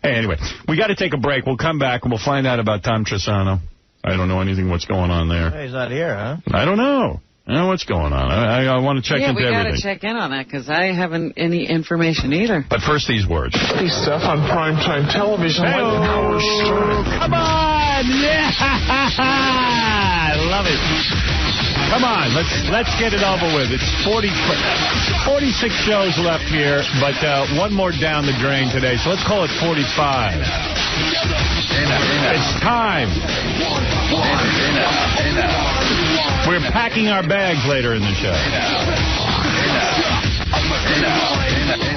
Hey, anyway, we got to take a break. We'll come back and we'll find out about Tom Trisano. I don't know anything what's going on there. Hey, he's not here, huh? I don't know. I don't know what's going on. I want to check into everything. Yeah, we got to check in on that because I haven't any information either. But first, these words. Hey, stuff on primetime television like Howard Stern. Come on! Yeah! I love it. Come on, let's get it over with. It's 46 shows left here, but one more down the drain today, so let's call it 45. It's time. We're packing our bags later in the show.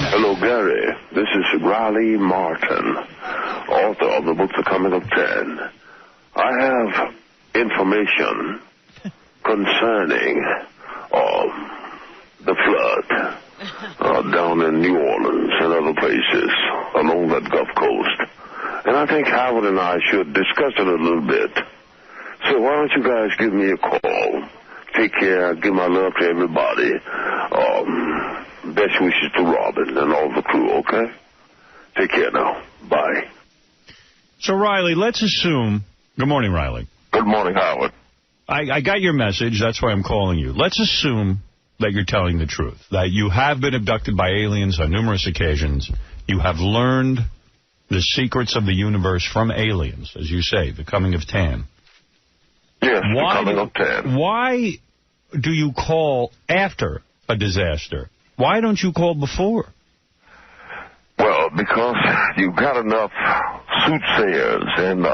Hello, Gary. This is Riley Martin, author of the book The Coming of 10. I have information concerning the flood down in New Orleans and other places along that Gulf Coast. And I think Howard and I should discuss it a little bit. So why don't you guys give me a call? Take care. Give my love to everybody. Best wishes to Robin and all the crew, okay? Take care now. Bye. So, Riley, let's assume... Good morning, Riley. Good morning, Howard. I got your message. That's why I'm calling you. Let's assume that you're telling the truth, that you have been abducted by aliens on numerous occasions. You have learned the secrets of the universe from aliens, as you say, the coming of 10. Yes, the coming of 10. Why do you call after a disaster? Why don't you call before? Well, because you've got enough soothsayers and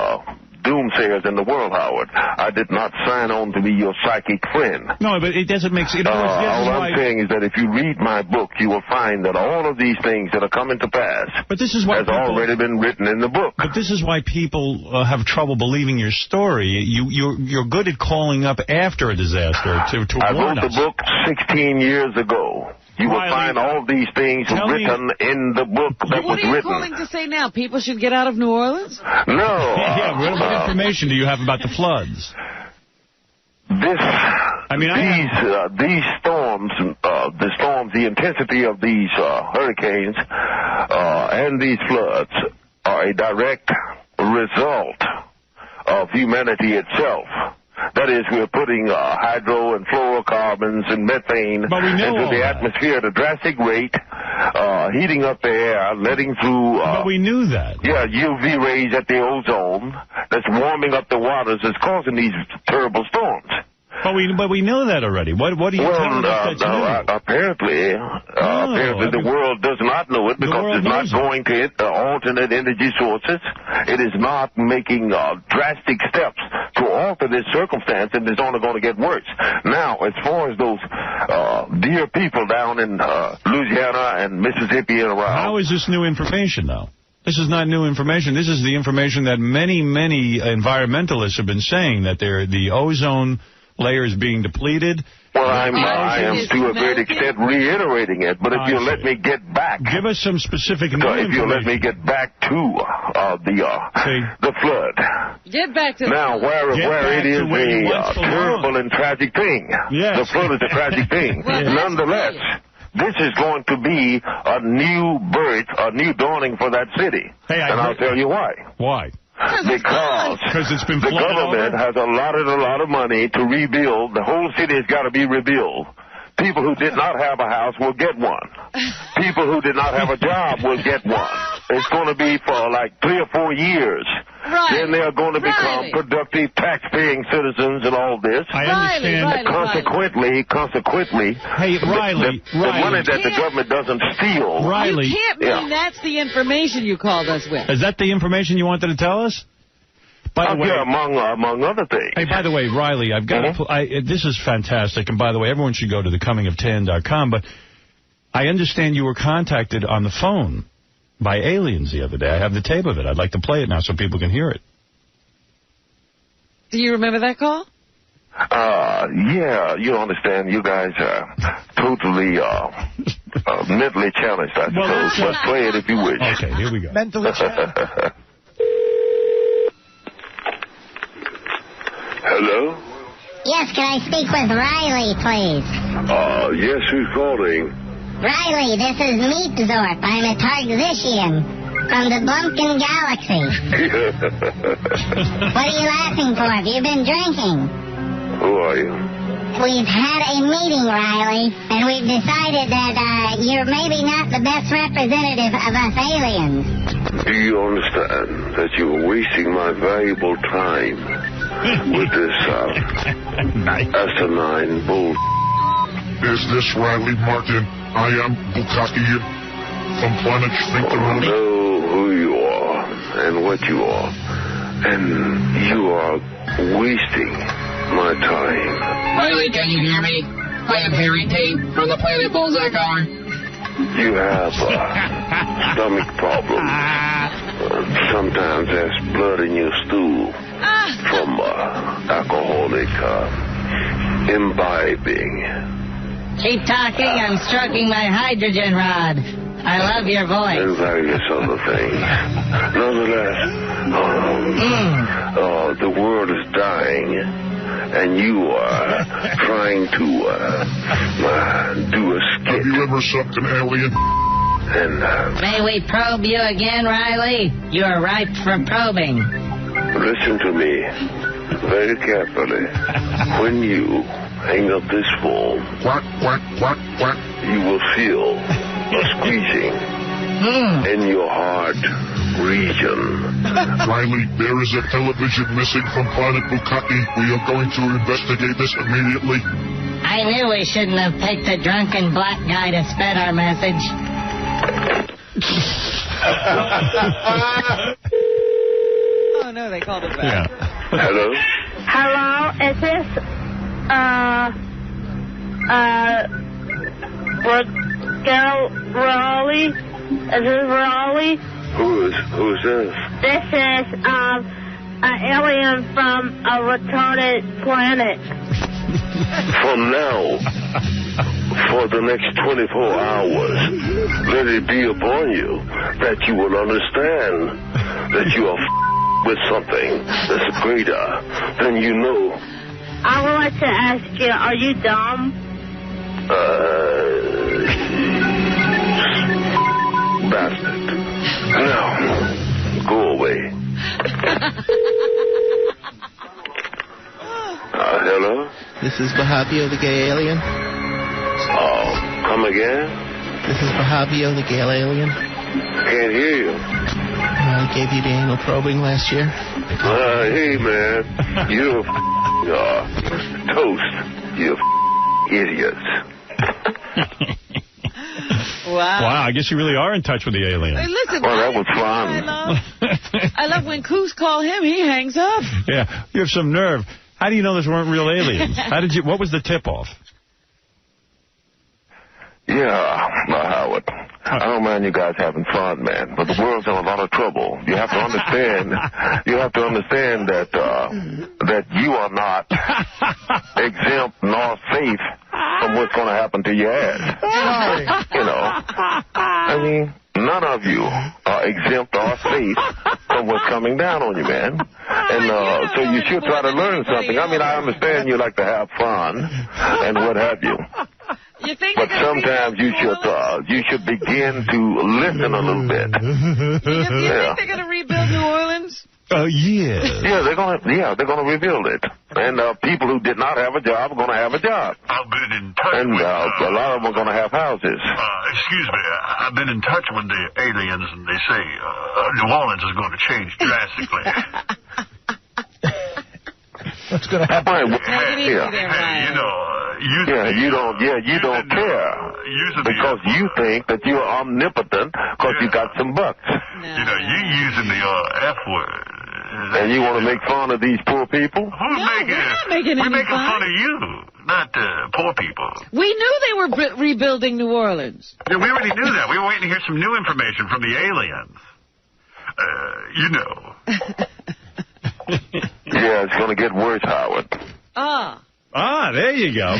doomsayers in the world, Howard. I did not sign on to be your psychic friend. No, but it doesn't make sense. All I'm saying is that if you read my book, you will find that all of these things that are coming to pass has already been written in the book. But this is why people have trouble believing your story. You're good at calling up after a disaster to I warn wrote us. the book 16 years ago. You will find all these things written in the book that was written. What are you calling to say now? People should get out of New Orleans? No. Yeah, what information do you have about the floods? These storms, the intensity of these hurricanes and these floods are a direct result of humanity itself. That is, we're putting hydro and fluorocarbons and methane into the atmosphere at a drastic rate, heating up the air, letting through... but we knew that. Yeah, UV rays at the ozone that's warming up the waters is causing these terrible storms. But we know that already. What are you telling us that's new? Apparently the world does not know it because it's not going to alternate energy sources. It is not making drastic steps to alter this circumstance, and it's only going to get worse. Now, as far as those dear people down in Louisiana and Mississippi and around... How is this new information, though? This is not new information. This is the information that many environmentalists have been saying, that the ozone layer is being depleted. Well, I am to a great extent reiterating it, but if you let me get back... Give us some specific information. If you let me get back to the flood. Get back to now, where it is a terrible and tragic thing. Yes. The flood is a tragic thing. Nonetheless, this is going to be a new birth, a new dawning for that city. And I'll tell you why. Why? Because it's been the government has allotted a lot of money to rebuild. The whole city has got to be rebuilt. People who did not have a house will get one. People who did not have a job will get one. It's going to be for like 3 or 4 years. Right. Then they are going to become productive, tax-paying citizens and all this. I understand. Consequently, hey, Riley, the money that the government doesn't steal. Riley. You can't mean that's the information you called us with. Is that the information you wanted to tell us? By the way, among other things. Hey, by the way, Riley, I've got this is fantastic. And by the way, everyone should go to thecomingoftan.com. But I understand you were contacted on the phone by aliens the other day. I have the tape of it. I'd like to play it now so people can hear it. Do you remember that call? Yeah, you understand. You guys are totally mentally challenged, I suppose. But play it if you wish. Okay, here we go. Mentally challenged. Hello? Yes, can I speak with Riley, please? Yes, who's calling? Riley, this is Meatzorp. I'm a Targzician from the Blumpkin Galaxy. What are you laughing for? Have you been drinking? Who are you? We've had a meeting, Riley, and we've decided that you're maybe not the best representative of us aliens. Do you understand that you're wasting my valuable time with this asinine bull? Is this Riley Martin? I am Bukaki from Planet I know who you are and what you are, and you are wasting my time. Riley, can you hear me? I am Harry Tate from the Planet Bullseye car. You have stomach problems. Sometimes there's blood in your stool from alcoholic imbibing. Keep talking. I'm stroking my hydrogen rod. I love your voice. And various other things. Nonetheless, the world is dying, and you are trying to do a skit. Have you ever sucked an alien? And may we probe you again, Riley? You are ripe for probing. Listen to me very carefully. When you hang up this phone, quack, quack, quack, quack, you will feel a squeezing in your heart region. Riley, there is a television missing from Planet Bukaki. We are going to investigate this immediately. I knew we shouldn't have picked a drunken black guy to spread our message. Oh, no, they called us back. Yeah. Hello? Hello, is this, Raleigh? Is this Raleigh? Who's this? This is, an alien from a retarded planet. From now? for the next 24 hours, let it be upon you that you will understand that you are with something that's greater than you know. I would like to ask you, are you dumb? Bastard. Now, go away. Hello? This is Bahabio, the gay alien. Oh, come again? This is Bahabio, the gay alien. Can't hear you. I gave you the anal probing last year. Hey, man. You're toast. You idiots. Wow, I guess you really are in touch with the alien. Hey, listen, well, that was fun. I love when Coos call him, he hangs up. Yeah, you have some nerve. How do you know this weren't real aliens? What was the tip-off? Yeah, Howard. I don't mind you guys having fun, man, but the world's in a lot of trouble. You have to understand. that you are not exempt nor safe from what's going to happen to your ass. You know, I mean, none of you are exempt or safe from what's coming down on you, man. And so you should try to learn something. I mean, I understand you like to have fun and what have you. But sometimes you should begin to listen a little bit. You think they're going to rebuild New Orleans? Yeah. Yeah, they're gonna rebuild it. And people who did not have a job are gonna have a job. I've been in touch and with... a lot of them are gonna have houses. Excuse me, I've been in touch with the aliens, and they say New Orleans is going to change drastically. What's going to happen? You don't care. Because you think that you're omnipotent because you got some bucks. You know, you using the F word. And you want to make fun of these poor people? We're making fun of you, not poor people. We knew they were rebuilding New Orleans. Yeah, we already knew that. We were waiting to hear some new information from the aliens. You know. Yeah, it's going to get worse, Howard. There you go.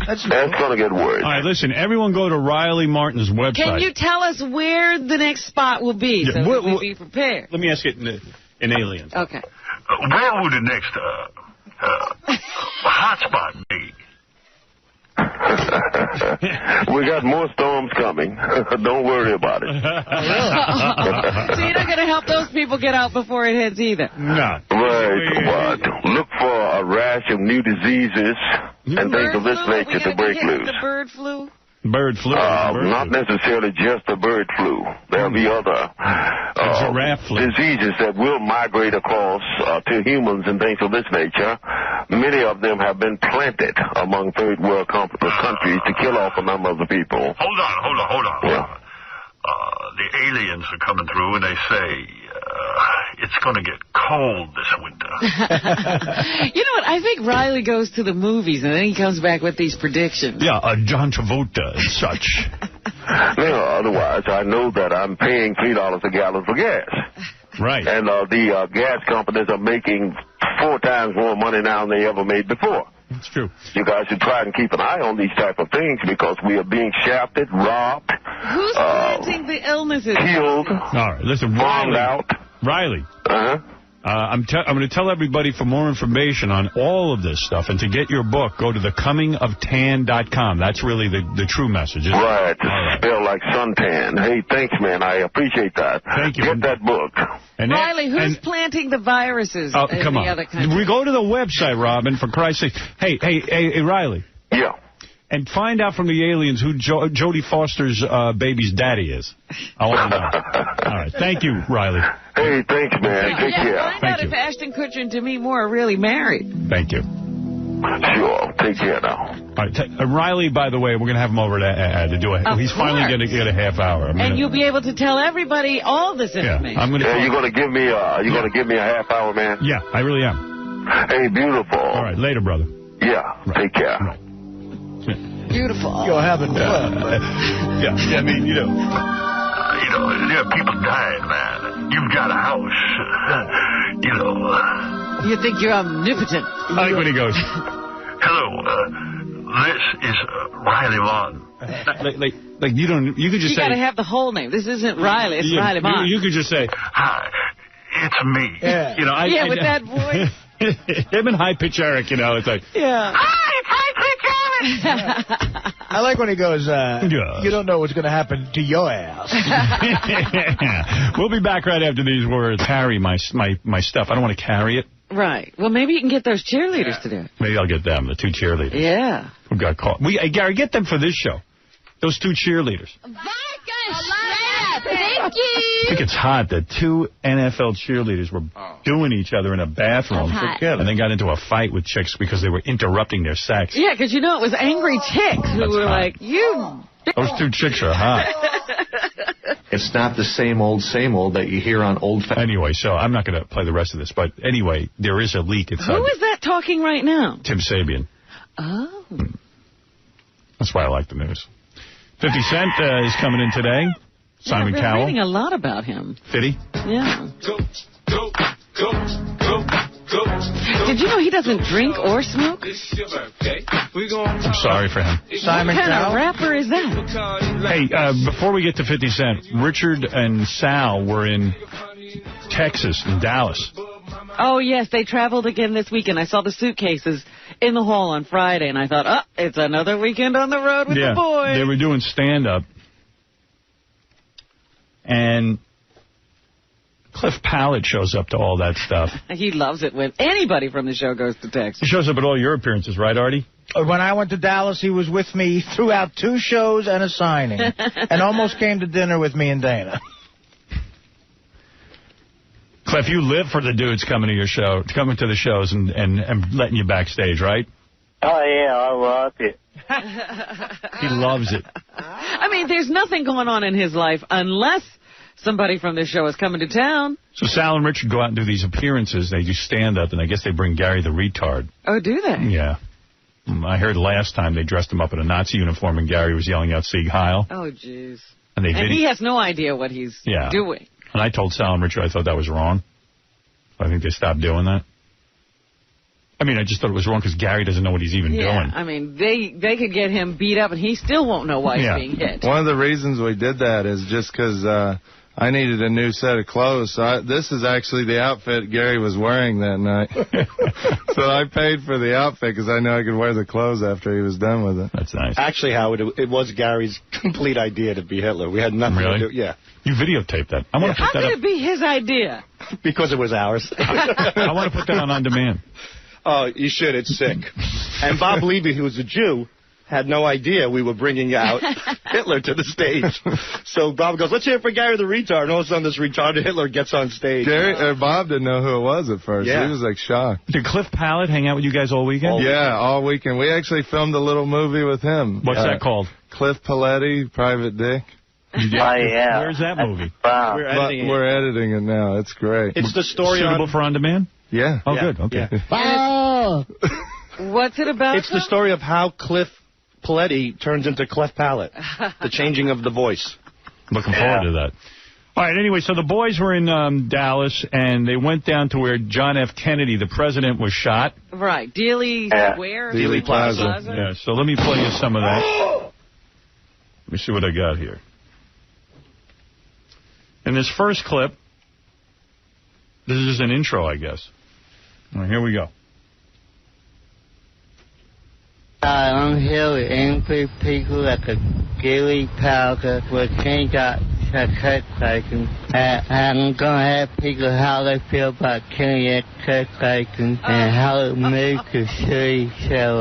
That's going to get worse. All right, listen, everyone go to Riley Martin's website. Can you tell us where the next spot will be so that we'll be prepared? Let me ask it in aliens. Okay. Where would the next hot spot be? We got more storms coming. Don't worry about it. So you're not going to help those people get out before it hits either? No. Right, but look for a rash of new diseases and things of this nature to break loose. The bird flu? Bird flu? Not necessarily just the bird flu. There'll be other diseases that will migrate across to humans and things of this nature. Many of them have been planted among third world countries to kill off a number of the people. Hold on. Yeah. The aliens are coming through and they say it's going to get cold this winter. You know what? I think Riley goes to the movies and then he comes back with these predictions. Yeah, John Travolta and such. Otherwise, I know that I'm paying $3 a gallon for gas. Right. And the gas companies are making 4 times more money now than they ever made before. That's true. You guys should try and keep an eye on these type of things because we are being shafted, robbed. Who's planting the illnesses? Killed. All right, listen, Riley. Uh-huh. I'm going to tell everybody for more information on all of this stuff, and to get your book, go to thecomingoftan.com. That's really the true message. Right. Spell like suntan. Hey, thanks, man. I appreciate that. Thank you. Get that book. And Riley, who's planting the viruses in the other countries? We go to the website, Robin, for Christ's sake. Hey, Riley. Yeah. And find out from the aliens who Jodie Foster's baby's daddy is. I want to know. All right. Thank you, Riley. Hey, thanks, man. Take care. Find out if Ashton Kutcher and Demi Moore are really married. Thank you. Sure. Take care now. All right. Riley, by the way, we're going to have him over to do it. He's finally going to get a half hour. And you'll be able to tell everybody all this information. I'm gonna you're going to give me a half hour, man? Yeah, I really am. Hey, beautiful. All right. Later, brother. Yeah. Right. Take care. Right. Beautiful. You're having fun. Yeah, I mean, there are people dying, man. You've got a house. You think you're omnipotent. I like when he goes, hello, This is Riley Vaughn. Like you don't. You could just say. You got to have the whole name. This isn't Riley. It's Riley Vaughn. You could just say, "Hi, it's me." Yeah. You know. With that voice. Him and High Pitch Eric. You know, it's like. Yeah. Hi, it's High Pitch Eric. I like when he goes, you don't know what's going to happen to your ass. We'll be back right after these words. Carry my stuff. I don't want to carry it. Right. Well, maybe you can get those cheerleaders to do it. Maybe I'll get them, the 2 cheerleaders. Yeah. Who got caught. Gary, get them for this show. Those 2 cheerleaders. Thank you. I think it's hot that 2 NFL cheerleaders were doing each other in a bathroom and then got into a fight with chicks because they were interrupting their sex. Yeah, because, it was angry chicks who were hot. Like, you... Those 2 chicks are hot. It's not the same old that you hear on old... Anyway, so I'm not going to play the rest of this, but anyway, there is a leak. Who is that talking right now? Tim Sabian. Oh. That's why I like the news. 50 Cent is coming in today. Simon I've been Cowell. reading a lot about him. Did he? Yeah. Did you know he doesn't drink or smoke? I'm sorry for him. Simon Cowell? What kind of rapper is that? Hey, before we get to 50 Cent, Richard and Sal were in Texas, in Dallas. Oh, yes, they traveled again this weekend. I saw the suitcases in the hall on Friday, and I thought, it's another weekend on the road with the boys. They were doing stand-up. And Cliff Pallet shows up to all that stuff. He loves it when anybody from the show goes to Texas. He shows up at all your appearances, right, Artie? When I went to Dallas, he was with me throughout 2 shows and a signing, and almost came to dinner with me and Dana. Cliff, you live for the dudes coming to your show, coming to the shows and letting you backstage, right? Oh, yeah, I love it. He loves it. I mean, there's nothing going on in his life unless somebody from this show is coming to town. So Sal and Richard go out and do these appearances. They do stand-up, and I guess they bring Gary the retard. Oh, do they? Yeah. I heard last time they dressed him up in a Nazi uniform, and Gary was yelling out Sieg Heil. Oh, jeez. And he has no idea what he's doing. And I told Sal and Richard I thought that was wrong. I think they stopped doing that. I mean, I just thought it was wrong because Gary doesn't know what he's even doing. I mean, they could get him beat up, and he still won't know why he's being hit. One of the reasons we did that is just because I needed a new set of clothes. So this is actually the outfit Gary was wearing that night. So I paid for the outfit because I knew I could wear the clothes after he was done with it. That's nice. Actually, Howard, it was Gary's complete idea to be Hitler. We had nothing to do. Yeah. You videotaped that. I want to put that up. How could it be his idea? Because it was ours. I want to put that on demand. Oh, you should. It's sick. And Bob Levy, who was a Jew, had no idea we were bringing out Hitler to the stage. So Bob goes, let's hear it for Gary the retard. And all of a sudden, this retarded Hitler gets on stage. Bob didn't know who it was at first. Yeah. He was, like, shocked. Did Cliff Pallet hang out with you guys all weekend? All weekend. We actually filmed a little movie with him. What's that called? Cliff Paletti, Private Dick. Yeah. Where's that movie? We're editing it now. It's great. It's the story suitable for on demand? Yeah. Oh, good. Okay. Yeah. What's it about? It's the story of how Cliff Paletti turns into Clef Palate. The changing of the voice. Looking forward to that. All right, anyway, so the boys were in Dallas, and they went down to where John F. Kennedy, the president, was shot. Right. Dealey Square? Dealey Plaza. Yeah, so let me play you some of that. Let me see what I got here. In this first clip, this is just an intro, I guess. All right, here we go. I'm here with angry people at the Dealey Plaza where King got a cut station. I'm going to ask people how they feel about Kenny at cut station and how it made the city so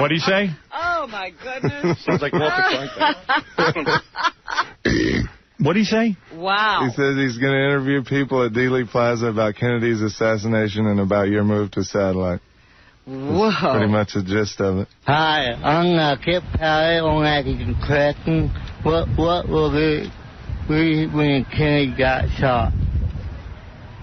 What'd he say? Oh, my goodness. Sounds like Walter Cronkite. What'd he say? Wow. He says he's going to interview people at Dealey Plaza about Kennedy's assassination and about your move to satellite. Whoa. That's pretty much the gist of it. Hi, I'm Kip Pallet on asking question. What was it when Kennedy got shot?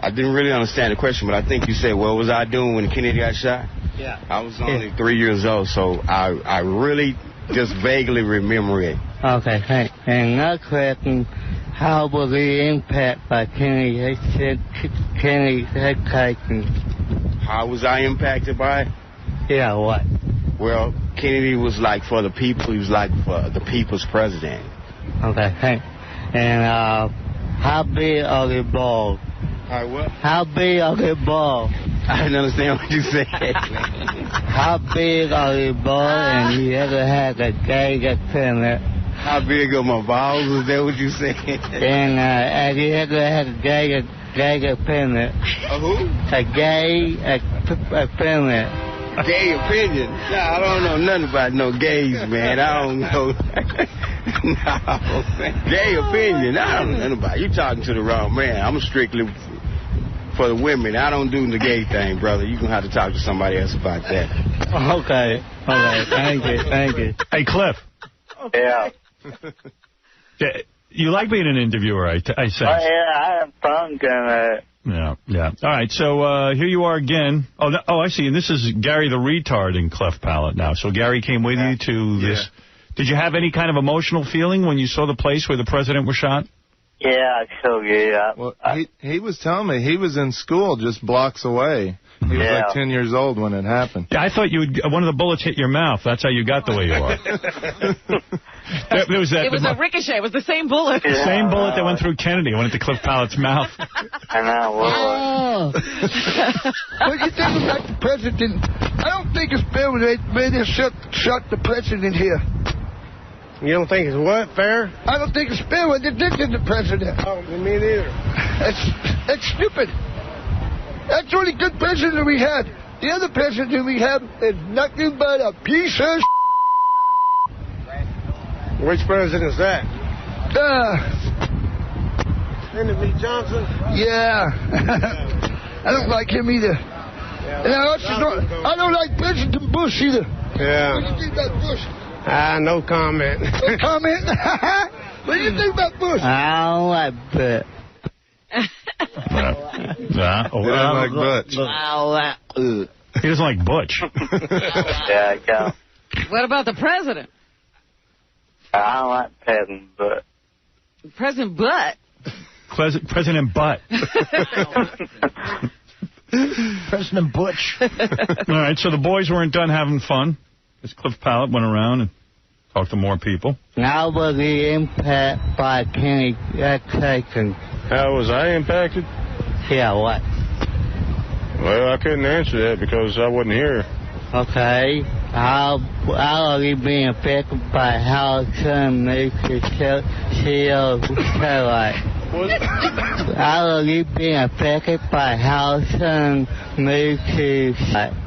I didn't really understand the question, but I think you said, what was I doing when Kennedy got shot? Yeah. I was only 3 years old, so I really just vaguely remember it. Okay, thanks. And another question, how was the impact by Kennedy's head taken? How was I impacted by it? Yeah, what? Well, Kennedy was like for the people. He was like for the people's president. Okay, thanks. And how big are the balls? What? How big are the balls? I didn't understand what you said. How big are the balls? And you ever had a gay appearance? How big are my balls? Is that what you said? And have you ever had a gay appearance? A who? A gay appearance. Gay opinion? Nah, I don't know nothing about no gays, man. I don't know. No. Gay opinion? I don't know nothing about it. You talking to the wrong man. I'm strictly for the women. I don't do the gay thing, brother. You're going to have to talk to somebody else about that. Okay. All right. Thank you. Hey, Cliff. Yeah. You like being an interviewer, I sense. Oh, yeah, I have fun doing it. Yeah. All right, so here you are again. Oh, I see. And this is Gary the retard in Cleft Palate now. So Gary came with you to this. Did you have any kind of emotional feeling when you saw the place where the president was shot? Yeah, so yeah. Well, he was telling me he was in school just blocks away. He was like 10 years old when it happened. Yeah, I thought one of the bullets hit your mouth. That's how you got the way you are. It was a ricochet. It was the same bullet. The same bullet that went through Kennedy. It went into Cliff Palate's mouth. I know. What do you think about the president? I don't think it's fair when they shot the president here. You don't think it's what? Fair? I don't think it's fair when they did to the president. Oh, me neither. That's stupid. That's the only good president we had. The other president we have is nothing but a piece of Which president is that? Lyndon B. Johnson? Yeah. I don't like him either. Yeah, and I don't like President Bush either. Yeah. What do you think about Bush? No comment. No comment? What do you think about Bush? I don't like Bush. He doesn't like Butch. He doesn't like Butch. Yeah. What about the president? I don't like President Butt. President Butt? President Butt. President Butch. All right, so the boys weren't done having fun. This Cliff Palate went around and talked to more people. Now was the impact by Kenny taken? How was I impacted? Yeah, what? Well, I couldn't answer that because I wasn't here. Okay. How are you being affected by how some makes the satellite? How are you being affected by how some makes the satellite?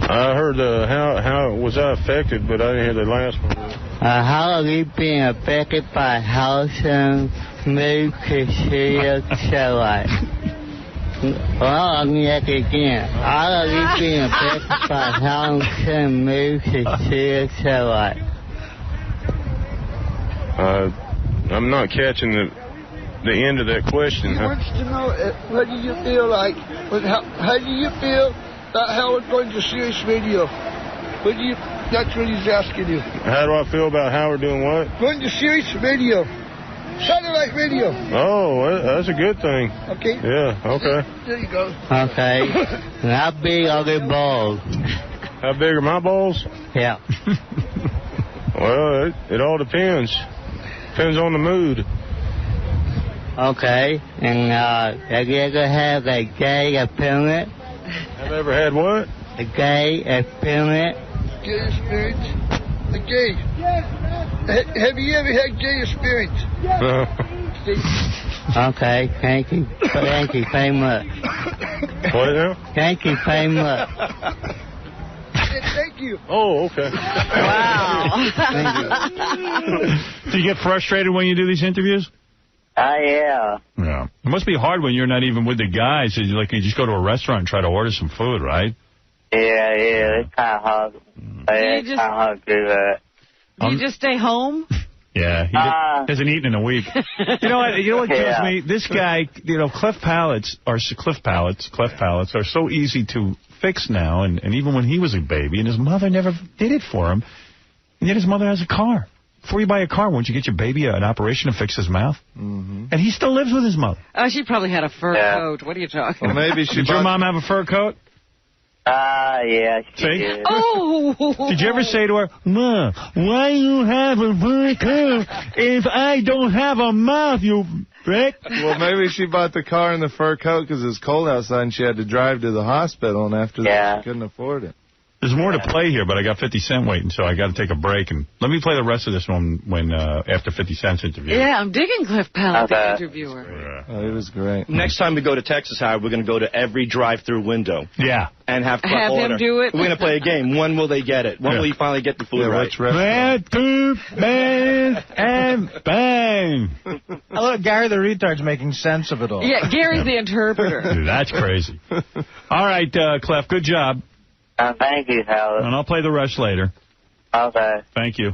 I heard how was I affected, but I didn't hear the last one. How are you being affected by how some makes the satellite? Well, let me ask it again. How are you being affected by how some makes the satellite? I'm not catching the end of that question. He wants to know what do you feel like? How do you feel about Howard going to Sirius Radio? That's what he's asking you. How do I feel about Howard doing what? Going to Sirius Radio. Satellite radio. Oh, that's a good thing. Okay. Yeah, okay. There you go. Okay. How big are the balls? How big are my balls? Yeah. Well, it all depends. Depends on the mood. Okay. And have you ever had a gay appearance? Have ever had what? A gay appearance. Gay experience? A gay? Have you ever had gay experience? Okay, thank you. Thank you very much. What now? Thank you very much. Thank you. Oh, okay. Wow. Do you get frustrated when you do these interviews? Yeah. Yeah. It must be hard when you're not even with the guys. You just go to a restaurant and try to order some food, right? Yeah, it's kind of hard. It's kind of hard to do that. Do you just stay home? Yeah, he hasn't eaten in a week. You know what kills me? This guy, cleft palates are so easy to fix now, and even when he was a baby, and his mother never did it for him, and yet his mother has a car. Before you buy a car, won't you get your baby an operation to fix his mouth? Mm-hmm. And he still lives with his mother. Oh, she probably had a fur coat. What are you talking about? Maybe Did your mom have a fur coat? Yeah, she See? did. Oh! Did you ever say to her, Ma, why you have a fur coat if I don't have a mouth, you prick? Well, maybe she bought the car in the fur coat because it was cold outside and she had to drive to the hospital, and after that she couldn't afford it. There's more to play here, but I got 50 Cent waiting, so I got to take a break. And let me play the rest of this one when after 50 Cent's interview. Yeah, I'm digging Cliff Pallet, the interviewer. Oh, it was great. Next time we go to Texas, Howard, we're going to go to every drive-through window. Yeah. And have Cliff Have order. him do it? We're going to play a game. When will they get it? When will he finally get the food right? Which restaurant? And bang. Oh, look, Gary the retard's making sense of it all. Yeah, Gary's the interpreter. Dude, that's crazy. All right, Clef, good job. Thank you, Howard. And I'll play the rest later. Okay. Thank you.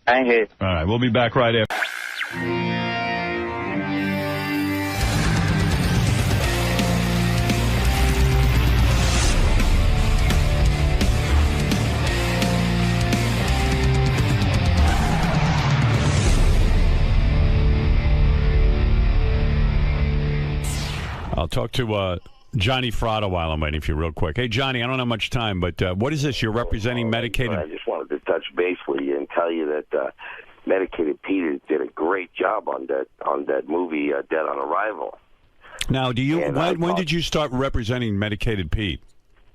Thank you. All right, we'll be back right after. I'll talk to Johnny Fratto while I'm waiting for you real quick. Hey, Johnny, I don't have much time, but what is this? You're representing medicated... I just wanted to touch base with you and tell you that Medicated Pete did a great job on that movie, Dead on Arrival. Now, do you when did you start representing Medicated Pete?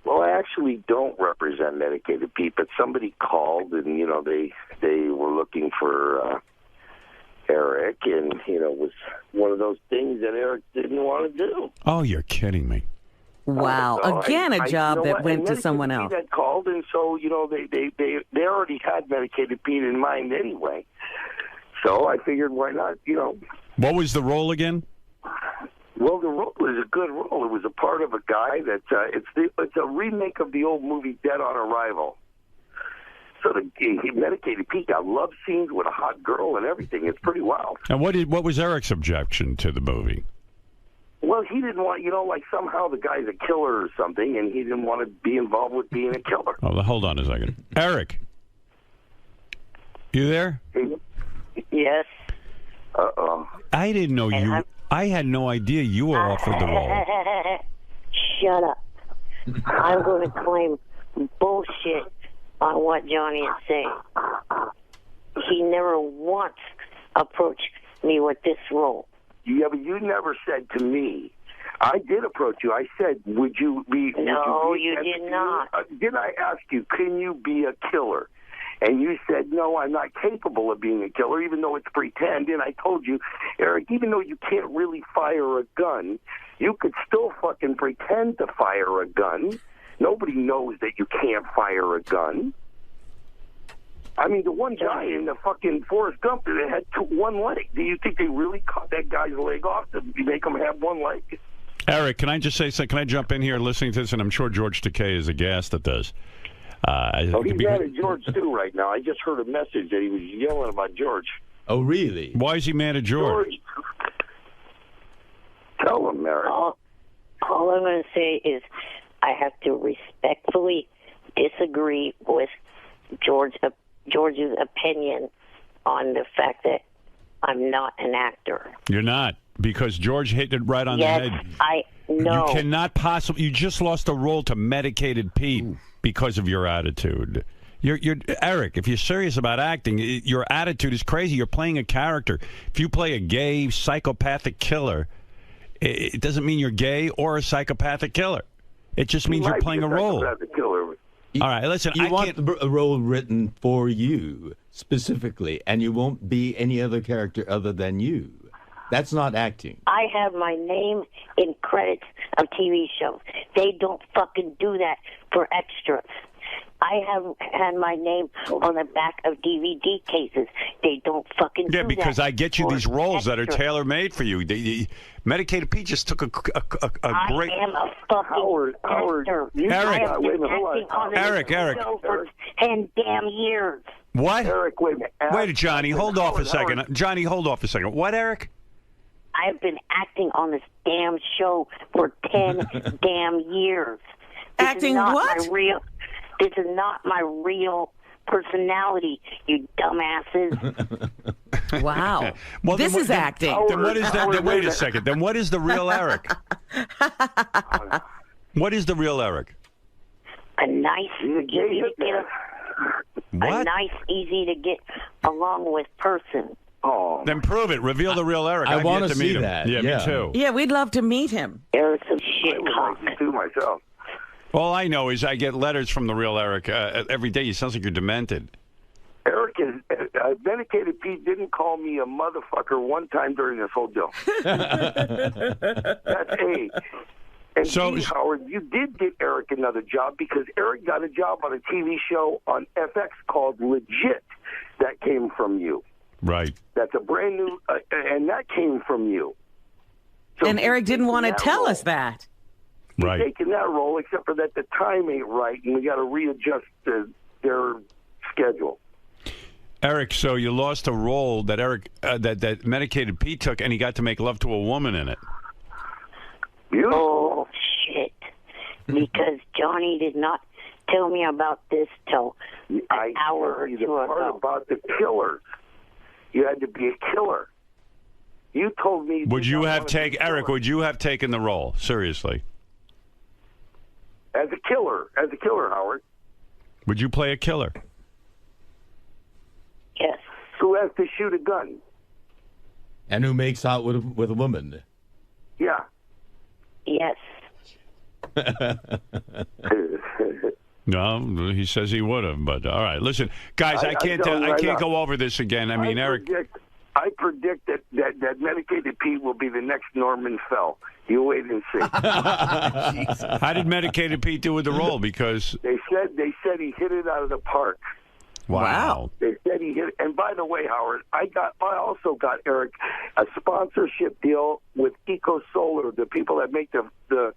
Well, I actually don't represent Medicated Pete, but somebody called and, you know, they were looking for... Eric, and, you know, it was one of those things that Eric didn't want to do. Oh, you're kidding me. Wow. So Again, a job that went to someone else. That called, and so, you know, they already had Medicated Pete in mind anyway. So I figured, why not, you know. What was the role again? Well, the role was a good role. It was a part of a guy that, it's a remake of the old movie Dead on Arrival. So the Medicated Pete got love scenes with a hot girl and everything. It's pretty wild. And what was Eric's objection to the movie? Well, he didn't want, you know, like somehow the guy's a killer or something, and he didn't want to be involved with being a killer. Oh, hold on a second. Eric, you there? Yes. Uh-oh. I didn't know you. I had no idea you were offered the role. Shut up. I'm going to claim bullshit on what Johnny is saying. He never once approached me with this role. Yeah, but you never said to me. I did approach you. I said, would you be... No, you did not. Did I ask you, can you be a killer? And you said, no, I'm not capable of being a killer, even though it's pretend. And I told you, Eric, even though you can't really fire a gun, you could still fucking pretend to fire a gun. Nobody knows that you can't fire a gun. I mean, the one guy in the fucking Forrest Gump that had one leg. Do you think they really cut that guy's leg off to make him have one leg? Eric, can I just say something? Can I jump in here listening to this? And I'm sure George Takei is aghast at this. He's mad at George, too, right now. I just heard a message that he was yelling about George. Oh, really? Why is he mad at George? Tell him, Eric. All I'm going to say is I have to respectfully disagree with George's opinion on the fact that I'm not an actor. You're not, because George hit it right on the head. I know. You cannot possibly. You just lost a role to Medicated Pete because of your attitude. You're Eric. If you're serious about acting, your attitude is crazy. You're playing a character. If you play a gay psychopathic killer, it doesn't mean you're gay or a psychopathic killer. It just means you're playing a role. All right, listen. You want a role written for you specifically, and you won't be any other character other than you. That's not acting. I have my name in credits of TV shows. They don't fucking do that for extras. I have had my name on the back of DVD cases. They don't fucking do that. Yeah, because I get you these roles that are extras. tailor-made for you. Medicated Pete just took a great... I am a fucking actor. Eric. I have been acting on Eric. show for 10 damn years. What? Eric, wait a minute. Wait, Johnny, hold off a second. Johnny, hold off a second. What, Eric? I've been acting on this damn show for 10 damn years. Acting what? This is not my real personality, you dumbasses. Wow. Well, this is acting. Then what is that? Wait a second. Then what is the real Eric? What is the real Eric? A nice, easy to get What? a nice, easy to get along with person. Oh. Then prove it. Reveal the real Eric. I I've want yet to to meet see him. that. Yeah, me too. Yeah, we'd love to meet him. Eric's a shit cock. To myself. All I know is I get letters from the real Eric every day. He sounds like you're demented. Eric is Medicated Pete didn't call me a motherfucker one time during this whole deal. That's A. And B, Howard, you did get Eric another job because Eric got a job on a TV show on FX called Legit. That came from you. Right. That's a brand new, and that came from you. So and Eric didn't want to tell us that. Right. Taking that role, except for that the time ain't right, and we got to readjust their schedule. Eric, so you lost a role that that Medicated Pete took, and he got to make love to a woman in it. Oh, shit. Because Johnny did not tell me about this till an hour or two ago. Part about the killers. You had to be a killer. You told me... Would you have taken... Eric, would you have taken the role? Seriously. As a killer, Howard. Would you play a killer? Yes. Who has to shoot a gun? And who makes out with a woman? Yeah. Yes. No, he says he would have, but all right. Listen, guys, I can't go over this again. I mean, Eric... I predict that Medicated Pete will be the next Norman Fell. You wait and see. How did Medicated Pete do with the role? Because they said he hit it out of the park. Wow. They said he hit it. And by the way, Howard, I also got Eric a sponsorship deal with Eco Solar, the people that make the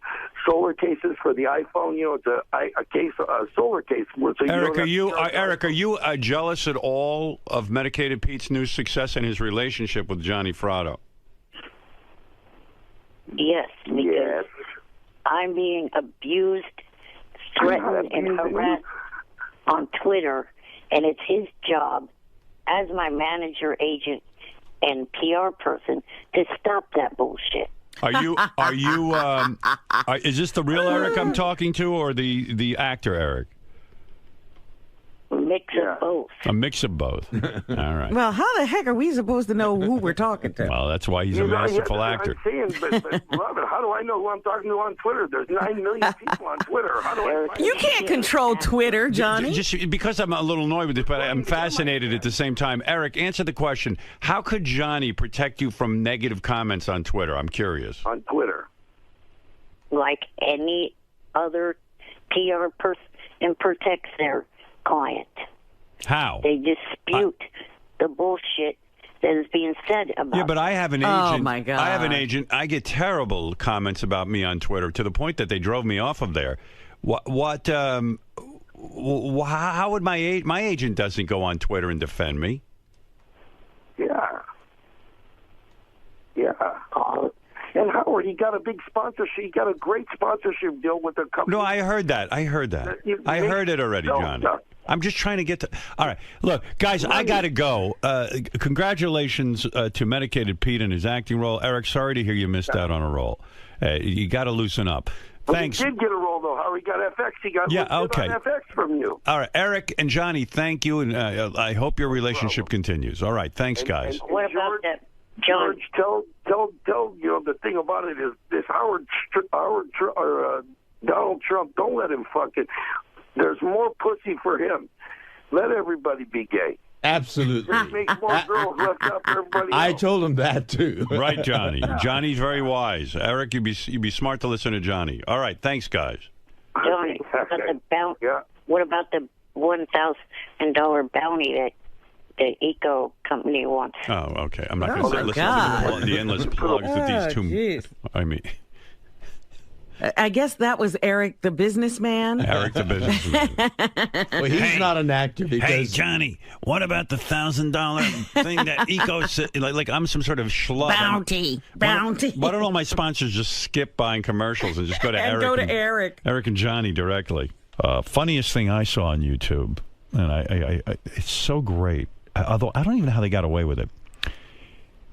solar cases for the iPhone. You know, it's a solar case. So Eric, are you jealous at all of Medicated Pete's new success and his relationship with Johnny Fratto? Yes, because I'm being abused, threatened, and harassed on Twitter, and it's his job as my manager, agent, and PR person to stop that bullshit. Is this the real Eric I'm talking to, or the actor Eric? Mix of both. A mix of both. All right. Well, how the heck are we supposed to know who we're talking to? Well, that's why he's a masterful actor. I'm saying, but Robert, how do I know who I'm talking to on Twitter? There's 9 million people on Twitter. How do I find You can't control Twitter, Johnny. Just because I'm a little annoyed with it, but I'm fascinated at the same time. Eric, answer the question. How could Johnny protect you from negative comments on Twitter? I'm curious. On Twitter. Like any other PR person protects their client. How? They dispute the bullshit that is being said about. Yeah, but I have an agent. Oh my God! I have an agent. I get terrible comments about me on Twitter to the point that they drove me off of there. How would my agent doesn't go on Twitter and defend me? Yeah. And Howard, he got a big sponsorship. He got a great sponsorship deal with a company. No, I heard that. I heard it already, John. I'm just trying to get to... All right. Look, guys, I got to go. Congratulations to Medicated Pete and his acting role. Eric, sorry to hear you missed out on a role. You got to loosen up. Thanks. He did get a role, though. Howard, he got FX. He got on FX from you. All right. Eric and Johnny, thank you, and I hope your relationship continues. All right. Thanks, guys. And what about that, George? Tell you know, the thing about it is this Donald Trump, don't let him fucking... There's more pussy for him. Let everybody be gay. Absolutely. It makes more girls left out for everybody else. I told him that, too. Right, Johnny. Johnny's very wise. Eric, you'd be smart to listen to Johnny. All right. Thanks, guys. Johnny, what about the $1,000 bounty that the Eco company wants? Oh, okay. I'm not going to listen to the endless plugs that these two... Geez. I mean... I guess that was Eric the businessman. Eric the businessman. Well, he's not an actor because... Hey, Johnny, what about the $1,000 thing that Eco... Like I'm some sort of schlub. Bounty. Why don't all my sponsors just skip buying commercials and just go to Eric? Eric and Johnny directly. Funniest thing I saw on YouTube, and I it's so great. Although I don't even know how they got away with it.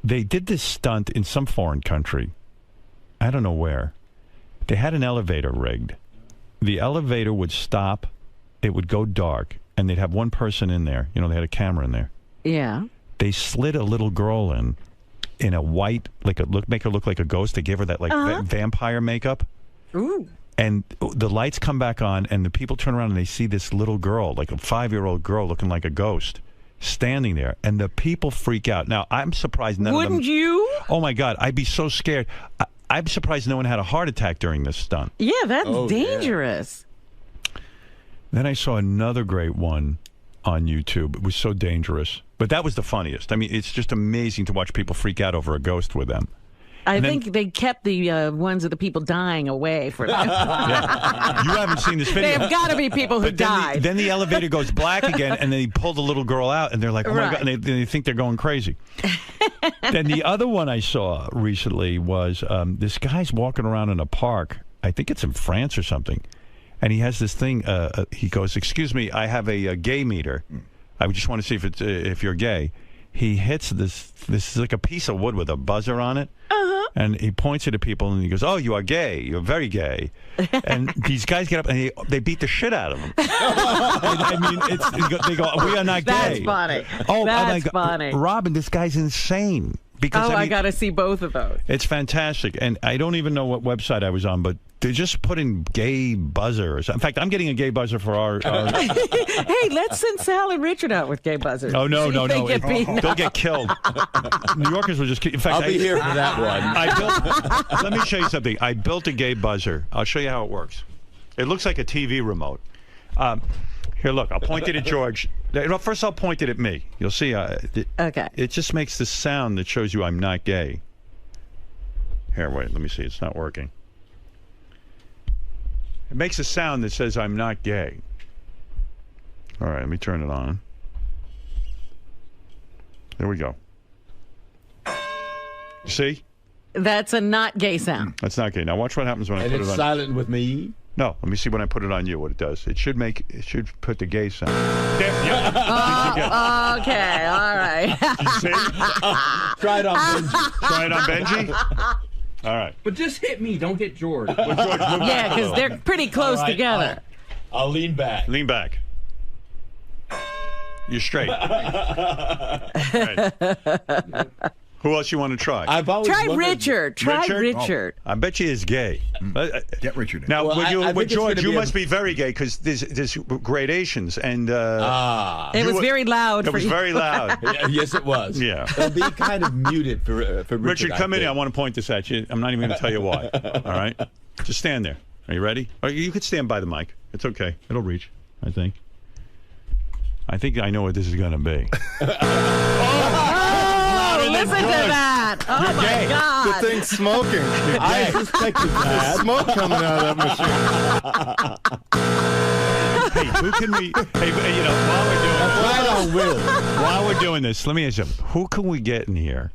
They did this stunt in some foreign country. I don't know where. They had an elevator rigged, the elevator would stop, it would go dark, and they'd have one person in there. You know, they had a camera in there. Yeah. They slid a little girl in a white, make her look like a ghost. They gave her that vampire makeup. Ooh. And the lights come back on, and the people turn around and they see this little girl, like a 5-year-old girl looking like a ghost, standing there. And the people freak out. Now, I'm surprised none of them... Wouldn't you? Oh, my God. I'd be so scared. I'm surprised no one had a heart attack during this stunt. Yeah, that's dangerous. Yeah. Then I saw another great one on YouTube. It was so dangerous. But that was the funniest. I mean, it's just amazing to watch people freak out over a ghost with them. I think they kept the ones of the people dying away for them. Yeah. You haven't seen this video. There have got to be people who died. Then the elevator goes black again, and they pull the little girl out, and they're like, oh, my God, and they think they're going crazy. Then the other one I saw recently was this guy's walking around in a park. I think it's in France or something. And he has this thing. He goes, excuse me, I have a gay meter. I just want to see if you're gay. He hits this is like a piece of wood with a buzzer on it. And he points it at people, and he goes, oh, you are gay. You're very gay. And these guys get up, and they beat the shit out of him. I mean, they go, we are not gay. That's funny. Oh, that's funny. Robin, this guy's insane. Because, I got to see both of those. It's fantastic. And I don't even know what website I was on, but they just put in gay buzzers. In fact, I'm getting a gay buzzer for our... Hey, let's send Sal and Richard out with gay buzzers. Oh, no. They'll get killed. New Yorkers will just... In fact, I'll be here for that one. Let me show you something. I built a gay buzzer. I'll show you how it works. It looks like a TV remote. Here, look. I'll point it at George. First, I'll point it at me. You'll see. Okay. It just makes this sound that shows you I'm not gay. Here, wait. Let me see. It's not working. It makes a sound that says I'm not gay. All right, let me turn it on. There we go. See? That's a not gay sound. That's not gay. Now watch what happens when I put it on. And it's silent with me? No, let me see when I put it on you what it does. It should put the gay sound. Yeah. Okay, all right. You see? Try it on Benji. Try it on Benji? All right. But just hit me, don't hit George. Well, George, yeah, because they're pretty close together. I'll lean back. Lean back. You're straight. Right. Who else you want to try? I've always try Richard. Try Richard. Oh, I bet you is gay. Get Richard in. Now, with George, you must be very gay because there's gradations. And it was very loud. It was very loud. Yes, it was. Yeah. It'll be kind of muted for Richard. Richard, come in here. I want to point this at you. I'm not even going to tell you why. All right? Just stand there. Are you ready? Or you could stand by the mic. It's okay. It'll reach, I think. I think I know what this is going to be. Listen to that. Oh, my God. The thing's smoking. I suspected that. There's smoke coming out of that machine. Hey, who can we... Hey, you know, while we're doing this, let me ask you, who can we get in here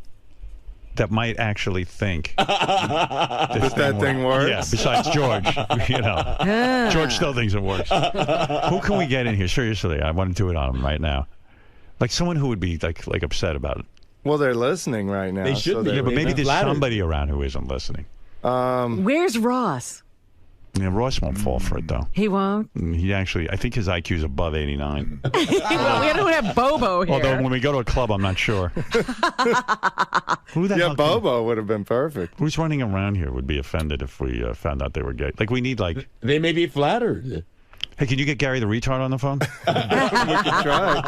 that might actually think that thing works? Yeah, besides George. You know. George still thinks it works. Who can we get in here? Seriously, I want to do it on him right now. Like someone who would be like upset about it. Well, they're listening right now. They should be. Yeah, but maybe there's somebody around who isn't listening. Where's Ross? Yeah, Ross won't fall for it, though. He won't? He actually, I think his IQ is above 89. Well, we don't have Bobo here. Although when we go to a club, I'm not sure. Who the hell Bobo would have been perfect. Who's running around here would be offended if we found out they were gay? Like, we need, like... They may be flattered. Hey, can you get Gary the retard on the phone? We can try.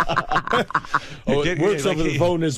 It works over the phone as